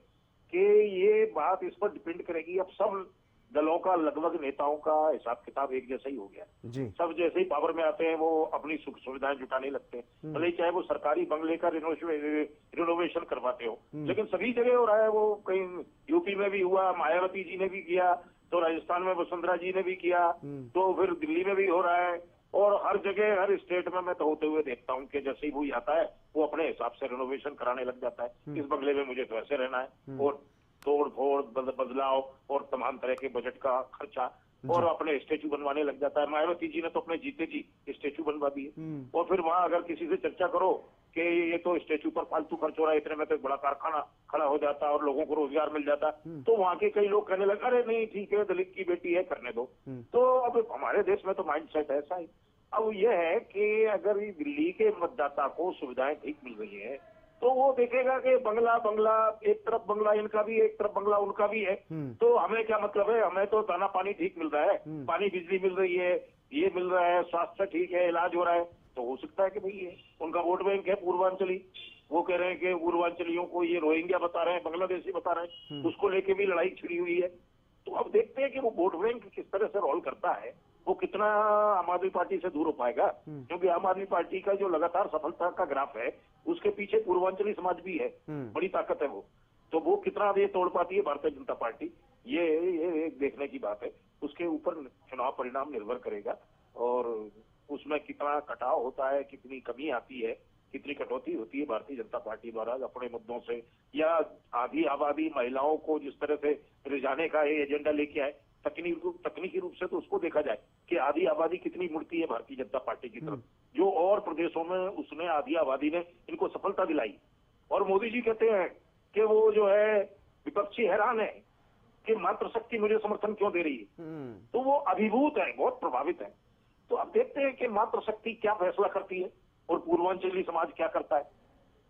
कि ये बात इस पर डिपेंड करेगी, अब सब दलों का, लगभग नेताओं का हिसाब किताब एक जैसा ही हो गया जी। सब जैसे ही पावर में आते हैं वो अपनी सुख सुविधाएं जुटाने लगते हैं, भले ही चाहे वो सरकारी बंगले का रिनोवेशन करवाते हो, लेकिन सभी जगह हो रहा है। वो कहीं यूपी में भी हुआ, मायावती जी ने भी किया, तो राजस्थान में वसुंधरा जी ने भी किया, तो फिर दिल्ली में भी हो रहा है, और हर जगह हर स्टेट में मैं तो होते हुए देखता हूँ कि जैसे ही वो आता है वो अपने हिसाब से रिनोवेशन कराने लग जाता है। इस बंगले में मुझे तो ऐसे रहना है, और तोड़ फोड़ बदलाव और तमाम तरह के बजट का खर्चा, और अपने स्टेचू बनवाने लग जाता है। मायावती जी ने तो अपने जीते जी स्टेचू बनवा दिए, और फिर वहां अगर किसी से चर्चा करो कि ये तो स्टेचू पर फालतू खर्च हो रहा है, इतने में तो एक बड़ा कारखाना खड़ा हो जाता और लोगों को रोजगार मिल जाता, तो वहां के कई लोग कहने लगे अरे नहीं ठीक है, दलित की बेटी है, करने दो। तो अब हमारे देश में तो माइंड सेट ऐसा ही। अब यह है कि अगर दिल्ली के मतदाता को सुविधाएं ठीक मिल रही है तो वो देखेगा कि बंगला एक तरफ बंगला इनका भी, एक तरफ बंगला उनका भी है, तो हमें क्या मतलब है, हमें तो दाना पानी ठीक मिल रहा है, पानी बिजली मिल रही है, ये मिल रहा है, स्वास्थ्य ठीक है, इलाज हो रहा है। तो हो सकता है कि भाई ये उनका वोट बैंक है पूर्वांचली, वो कह रहे हैं कि पूर्वांचलियों को ये रोहिंग्या बता रहे हैं, बांग्लादेशी बता रहे हैं, उसको लेके भी लड़ाई छिड़ी हुई है। तो अब देखते हैं कि वो वोट बैंक किस तरह से रोल करता है, वो कितना आम आदमी पार्टी से दूर हो पाएगा, क्योंकि आम आदमी पार्टी का जो लगातार सफलता का ग्राफ है उसके पीछे पूर्वांचली समाज भी है, बड़ी ताकत है वो। तो वो कितना ये तोड़ पाती है भारतीय जनता पार्टी, ये देखने की बात है। उसके ऊपर चुनाव परिणाम निर्भर करेगा, और उसमें कितना कटाव होता है, कितनी कमी आती है, कितनी कटौती होती है भारतीय जनता पार्टी द्वारा अपने मुद्दों से, या आधी आबादी महिलाओं को जिस तरह से रिझाने का ये एजेंडा लेके आए, तकनीकी रूप से तो उसको देखा जाए कि आधी आबादी कितनी मुड़ती है भारतीय जनता पार्टी की तरफ, जो और प्रदेशों में उसने आधी आबादी ने इनको सफलता दिलाई। और मोदी जी कहते हैं कि वो जो है विपक्षी हैरान है कि मातृशक्ति मुझे समर्थन क्यों दे रही है, तो वो अभिभूत है, बहुत प्रभावित है। तो अब देखते हैं कि मातृशक्ति क्या फैसला करती है और पूर्वांचली समाज क्या करता है,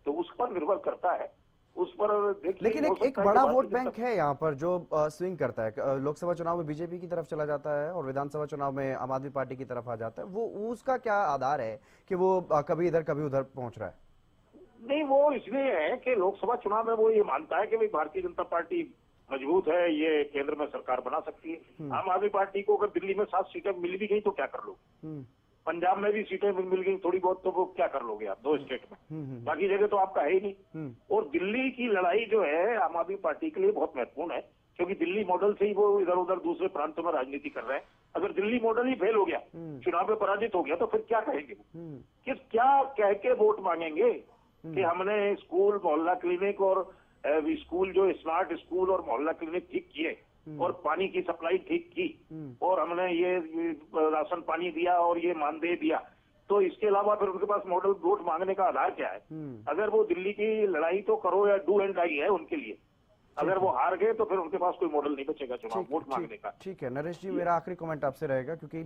तो उस पर निर्भर करता है, उस पर देखिए। लेकिन एक बड़ा वोट बैंक है यहाँ पर जो स्विंग करता है, लोकसभा चुनाव में बीजेपी की तरफ चला जाता है और विधानसभा चुनाव में आम आदमी पार्टी की तरफ आ जाता है, वो उसका क्या आधार है कि वो कभी इधर कभी उधर पहुंच रहा है? नहीं, वो इसलिए है कि लोकसभा चुनाव में वो ये मानता है कि भाई भारतीय जनता पार्टी मजबूत है, ये केंद्र में सरकार बना सकती है। आम आदमी पार्टी को अगर दिल्ली में 7 सीटें मिल भी गई तो क्या कर लोगे, पंजाब में भी सीटें मिल गई थोड़ी बहुत, तो वो क्या कर लोगे आप 2 स्टेट में, बाकी जगह तो आपका है ही नहीं। और दिल्ली की लड़ाई जो है आम आदमी पार्टी के लिए बहुत महत्वपूर्ण है, क्योंकि दिल्ली मॉडल से ही वो इधर उधर दूसरे प्रांतों में राजनीति कर रहे हैं। अगर दिल्ली मॉडल ही फेल हो गया, चुनाव में पराजित हो गया, तो फिर क्या कहेंगे, क्या कह के वोट मांगेंगे कि हमने स्कूल, मोहल्ला क्लिनिक और स्कूल, जो स्मार्ट स्कूल और मोहल्ला क्लिनिक ठीक किए, और पानी की सप्लाई ठीक की, और हमने ये राशन पानी दिया और ये मानदेय दिया, तो इसके अलावा फिर उनके पास मॉडल वोट मांगने का आधार क्या है? अगर वो दिल्ली की लड़ाई तो करो या डू एंड डाई है उनके लिए, अगर वो हार गए तो फिर उनके पास कोई मॉडल नहीं बचेगा चुनाव वोट मांगने का। ठीक है नरेश जी, मेरा आखिरी कमेंट आपसे रहेगा क्योंकि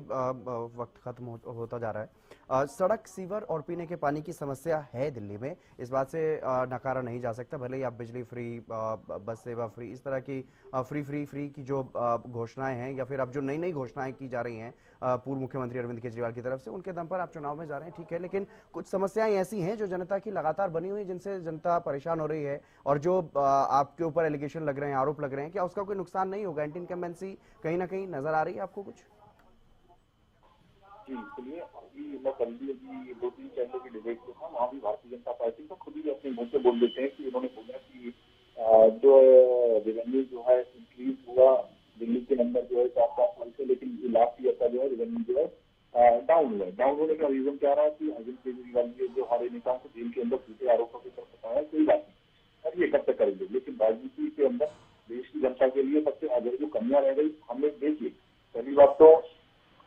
वक्त खत्म होता जा रहा है। सड़क, सीवर और पीने के पानी की समस्या है दिल्ली में, इस बात से नकारा नहीं जा सकता। भले ही आप बिजली फ्री, बस सेवा फ्री, इस तरह की फ्री की जो घोषणाएं हैं, या फिर अब जो नई नई घोषणाएं की जा रही हैं पूर्व मुख्यमंत्री अरविंद केजरीवाल की तरफ से, उनके दम पर आप चुनाव में जा रहे हैं, ठीक है। लेकिन कुछ समस्याएं ऐसी हैं जो जनता की लगातार बनी हुई, जिनसे जनता परेशान हो रही है, और जो आपके ऊपर एलिगेशन लग रहे हैं, आरोप लग रहे हैं, क्या उसका कोई नुकसान नहीं होगा? एंटी इनकम्बेंसी कहीं ना कहीं नजर आ रही है आपको कुछ? जी सुनिए, अभी मैं कल भी अभी 2-3 चैनलों की डिबेट में था, वहाँ भी भारतीय जनता पार्टी तो खुद ही अपने मुंह से बोल देते हैं कि उन्होंने बोला कि जो रेवेन्यू जो है इंक्रीज हुआ दिल्ली के नंबर जो है 4-5 साल से, लेकिन लास्ट ईयर का जो है रेवेन्यू जो है डाउन हुआ है। डाउन होने का रीजन क्या रहा कि अरविंद केजरीवाल जी जो हमारे नेताओं को जेल के अंदर झूठे आरोपों के तरफ बताया, कोई बात नहीं, अब ये कब तक करेंगे, लेकिन राजनीति के अंदर देश की जनता के लिए सबसे अगर जो कमियां रह गई, हमने देखिए पहली बात तो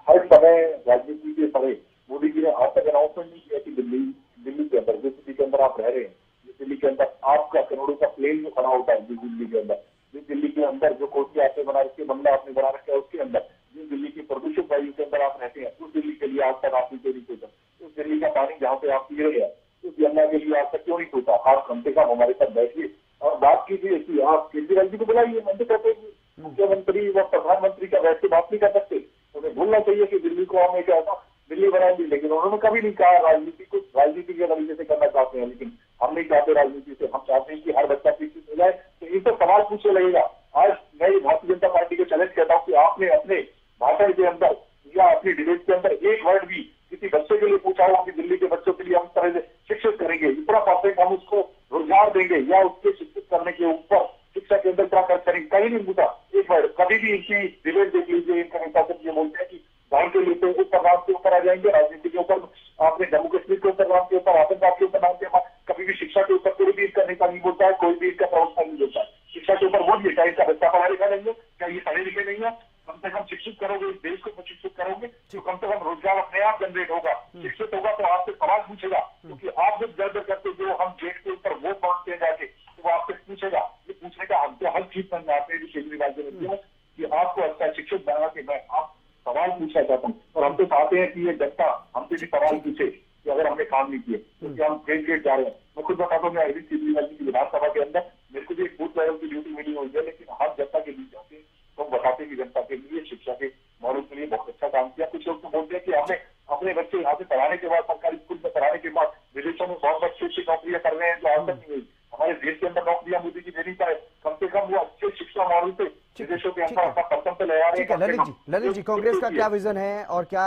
हर समय राजनीति के समय मोदी जी ने आज तक अनाउंस अनाउंसमेंट नहीं किया कि दिल्ली के अंदर, जिस दिल्ली के अंदर आप रह रहे हैं, जिस दिल्ली के अंदर आपका करोड़ों का प्लेन जो खड़ा होता है, जिस दिल्ली के अंदर, जिस दिल्ली के अंदर जो कोठी आपने बना रखी है, बंगला आपने बना रखा है, उसके अंदर जिस दिल्ली की प्रदूषित वायु के अंदर आप रहते हैं, उस दिल्ली के लिए आज तक आप पीते नहीं सोचा। उस दिल्ली का पानी जहाँ पे आप पी रहे हैं, उस गंगा के लिए आज तक क्यों नहीं सोचा? आप कम से कम हमारे साथ बैठिए और बात कीजिए कि आप केजरीवाल जी को बुलाइए। हम तो कहते हैं मुख्यमंत्री व प्रधानमंत्री का वैसे बात नहीं कर सकते, उन्हें भूलना चाहिए कि दिल्ली को हम एक ऐसा दिल्ली बनाएंगे, लेकिन उन्होंने कभी नहीं कहा राजनीति को राजनीति के तरीके से करना चाहते हैं, लेकिन हम नहीं चाहते राजनीति से। हम चाहते हैं कि हर बच्चा शिक्षित हो जाए। तो इनसे सवाल पूछने लगेगा। आज मैं भारतीय जनता पार्टी के चैलेंज करता हूँ कि आपने अपने भाषण के अंदर या अपनी डिबेट के अंदर एक वर्ड भी किसी बच्चे के लिए पूछा हो कि दिल्ली के बच्चों के लिए हम तरह से शिक्षित करेंगे, इतना परसेंट हम उसको रोजगार देंगे या उसके शिक्षित करने के ऊपर शिक्षा के अंदर क्या खर्च करेंगे, कहीं नहीं पूछा एक वर्ड। कभी भी इनकी डिबेट देख लीजिए, इनका नेता सब ये बोलते हैं कि गांव के लिए ऊपर नाम के ऊपर आ जाएंगे, राजनीति के ऊपर, आपने जम्मू कश्मीर के ऊपर नाम के ऊपर, आतंकवाद के ऊपर नाम के ऊपर। कभी भी शिक्षा के ऊपर कोई भी इनका नेता नहीं बोलता है, कोई भी इनका प्रवक्ता नहीं बोलता है। शिक्षा के ऊपर बोलिए, क्या इनका बच्चा पढ़ा लिखा नहीं है, क्या ये पढ़े लिखे नहीं है? कम से कम शिक्षित करोगे, इस देश को प्रशिक्षित करोगे तो कम से कम रोजगार अपने आप जनरेट होगा। शिक्षित होगा तो आपसे सवाल पूछेगा, क्योंकि आप जब दर करते जो हम गेट के ऊपर वोट मांगते हैं जाके, तो वो आपसे पूछेगा। ये पूछने का हमको हर चीज समझ आते हैं केजरीवाल जी ने कि आपको अच्छा शिक्षित बना के मैं आप सवाल पूछना चाहता हूँ। और हम तो चाहते हैं कि ये जनता हमसे भी सवाल पूछे कि अगर हमने काम नहीं किए तो हम गेट जा रहे हैं। मैं खुद बताता हूँ, अरविंद केजरीवाल जी की विधानसभा के अंदर मेरे को भी एक बूथ लेवल की ड्यूटी मिली हुई है, लेकिन हम जनता के बीच जाते हैं तो बताते हैं कि जनता के लिए शिक्षा के मॉडल के लिए बहुत अच्छा काम किया। कुछ लोग तो बोलते हैं कि हमने अपने बच्चे यहाँ से पढ़ाने के बाद, सरकारी स्कूल में पढ़ाने के बाद विदेशों में बहुत अच्छी अच्छी नौकरियां कर रहे हैं जो आज तक नहीं हुई। हमारे देश के अंदर नौकरियां मोदी जी दे नहीं पाए, कम से कम वो अच्छे शिक्षा मॉडल से विदेशों के अंदर अपना पर्सन पे ले आ रहे हैं। ललित जी, कांग्रेस का क्या विजन है और क्या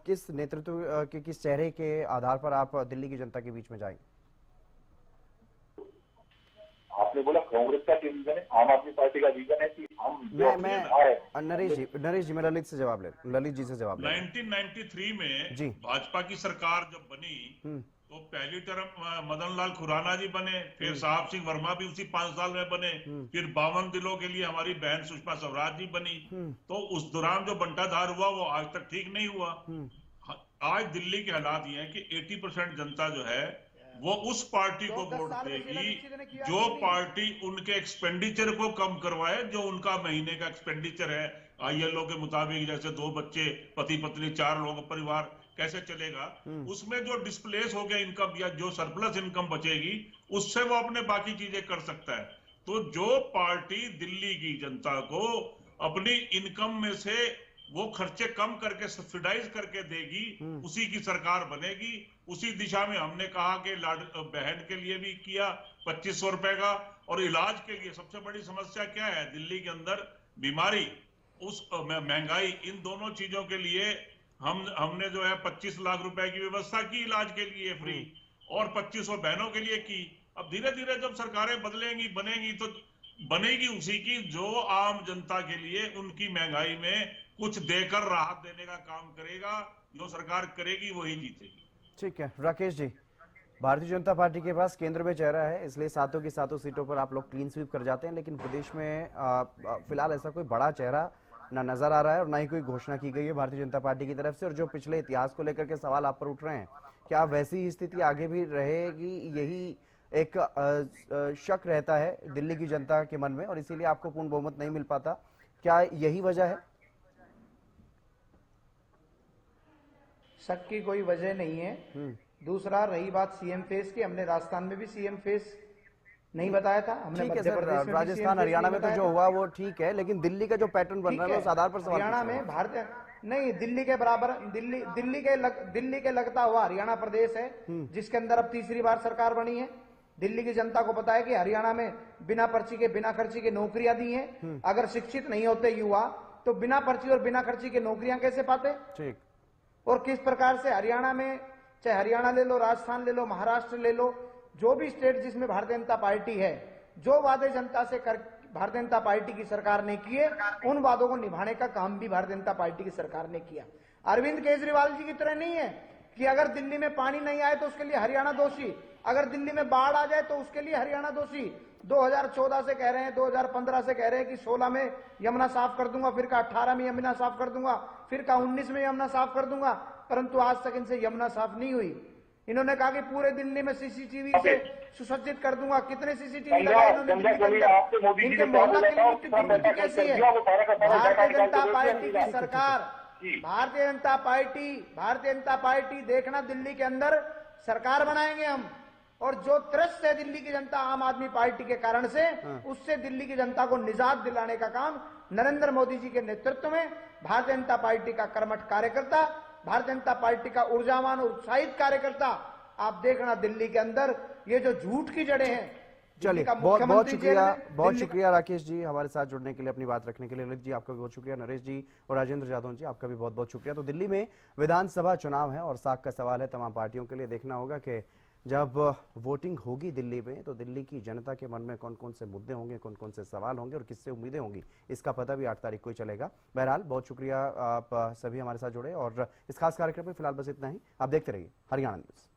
किस नेतृत्व के किस चेहरे के आधार पर आप दिल्ली की जनता के बीच में जाएंगे? आपने बोला कांग्रेस का क्या विजन है, आम आदमी पार्टी का विजन है कि हम नरेश जी मैं ललित से जवाब ले, ललित जी से जवाब ले। 1993 में भाजपा की सरकार जब बनी तो पहली टर्म मदन लाल खुराना जी बने, फिर साहब सिंह वर्मा भी उसी 5 साल में बने, फिर 52 दिनों के लिए हमारी बहन सुषमा स्वराज जी बनी। तो उस दौरान जो बंटाधार हुआ वो आज तक ठीक नहीं हुआ। आज दिल्ली के हालात ये हैं कि 80% जनता जो है वो उस पार्टी को वोट देगी जो पार्टी उनके एक्सपेंडिचर को कम करवाए, जो उनका महीने का एक्सपेंडिचर है ILO के मुताबिक, जैसे 2 बच्चे, पति पत्नी, 4 लोग परिवार कैसे चलेगा, उसमें जो डिस्प्लेस हो गया इनकम या जो सरप्लस इनकम बचेगी उससे वो अपने बाकी चीजें कर सकता है। तो जो पार्टी दिल्ली की जनता को अपनी इनकम में से वो खर्चे कम करके सब्सिडाइज करके देगी, उसी की सरकार बनेगी। उसी दिशा में हमने कहा कि बहन के लिए भी किया 2500 रुपए का। और इलाज के लिए सबसे बड़ी समस्या क्या है दिल्ली के अंदर? बीमारी, उस महंगाई, इन दोनों चीजों के लिए हमने जो है 25 लाख रुपए की व्यवस्था की इलाज के लिए फ्री, और 2500 बहनों के लिए की। अब धीरे धीरे जब सरकारें बदलेंगी, बनेगी तो बनेगी उसी की जो आम जनता के लिए उनकी महंगाई में कुछ देकर राहत देने का काम करेगा। जो सरकार करेगी वही जीतेगी। ठीक है राकेश जी, भारतीय जनता पार्टी के पास केंद्र में चेहरा है, इसलिए सातों की सातों सीटों पर आप लोग क्लीन स्वीप कर जाते हैं, लेकिन प्रदेश में फिलहाल ऐसा कोई बड़ा चेहरा ना नजर आ रहा है और ना ही कोई घोषणा की गई है भारतीय जनता पार्टी की तरफ से। और जो पिछले इतिहास को लेकर के सवाल आप पर उठ रहे हैं, क्या वैसी स्थिति आगे भी रहेगी? यही एक शक रहता है दिल्ली की जनता के मन में और इसीलिए आपको पूर्ण बहुमत नहीं मिल पाता, क्या यही वजह है? शक की कोई वजह नहीं है। दूसरा, रही बात सीएम फेस की, हमने राजस्थान में भी सीएम फेस नहीं बताया था, हमने मध्य प्रदेश में, राजस्थान हरियाणा में तो जो हुआ वो ठीक है, लेकिन दिल्ली का जो पैटर्न बन रहा है उस आधार पर सवाल हरियाणा में भारतीय नहीं, दिल्ली के बराबर दिल्ली के लगता हुआ हरियाणा प्रदेश है जिसके अंदर अब तीसरी बार सरकार बनी है। दिल्ली की जनता को पता है कि हरियाणा में बिना पर्ची के, बिना खर्ची के नौकरियां दी हैं। अगर शिक्षित नहीं होते युवा तो बिना पर्ची और बिना खर्ची के नौकरियां कैसे पाते? ठीक। और किस प्रकार से हरियाणा में, चाहे हरियाणा ले लो, राजस्थान ले लो, महाराष्ट्र ले लो, जो भी स्टेट जिसमें भारतीय जनता पार्टी है, जो वादे जनता से भारतीय जनता पार्टी की सरकार ने किए, उन वादों को निभाने का काम भी भारतीय जनता पार्टी की सरकार ने किया। अरविंद केजरीवाल जी की तरह नहीं है कि अगर दिल्ली में पानी नहीं आए तो उसके लिए हरियाणा दोषी, अगर दिल्ली में बाढ़ आ जाए तो उसके लिए हरियाणा दोषी। 2014 से कह रहे हैं, 2015 से कह रहे हैं कि 16 में यमुना साफ कर दूंगा, फिर का 18 में यमुना साफ कर दूंगा, फिर का 19 में यमुना साफ कर दूंगा। परंतु आज तक इनसे यमुना साफ नहीं हुई। इन्होंने कहा कि पूरे दिल्ली में सीसीटीवी से सुसज्जित कर दूंगा। कितने सीसीटीवी लगाए इन्होंने दिल्ली के अंदर? इनके मोहल्ला की कैसी है? भारतीय जनता पार्टी की सरकार, भारतीय जनता पार्टी देखना, दिल्ली के अंदर सरकार बनाएंगे हम, और जो त्रस्त है दिल्ली की जनता आम आदमी पार्टी के कारण से, उससे दिल्ली की जनता को निजात दिलाने का काम नरेंद्र मोदी जी के नेतृत्व में भारतीय जनता पार्टी का कर्मठ कार्यकर्ता, भारतीय जनता पार्टी का ऊर्जावान और उत्साहित कार्यकर्ता, आप देखना दिल्ली के अंदर ये जो झूठ की जड़ें हैं। चलिए, बहुत शुक्रिया राकेश जी हमारे साथ जुड़ने के लिए, अपनी बात रखने के लिए। ललित जी आपका भी बहुत शुक्रिया, नरेश जी और राजेंद्र जाधव जी आपका भी बहुत बहुत शुक्रिया। तो दिल्ली में विधानसभा चुनाव है और साख का सवाल है तमाम पार्टियों के लिए। देखना होगा कि जब वोटिंग होगी दिल्ली में तो दिल्ली की जनता के मन में कौन कौन से मुद्दे होंगे, कौन कौन से सवाल होंगे और किससे उम्मीदें होंगी, इसका पता भी 8 तारीख को ही चलेगा। बहरहाल बहुत शुक्रिया आप सभी हमारे साथ जुड़े, और इस खास कार्यक्रम में फिलहाल बस इतना ही। आप देखते रहिए हरियाणा न्यूज।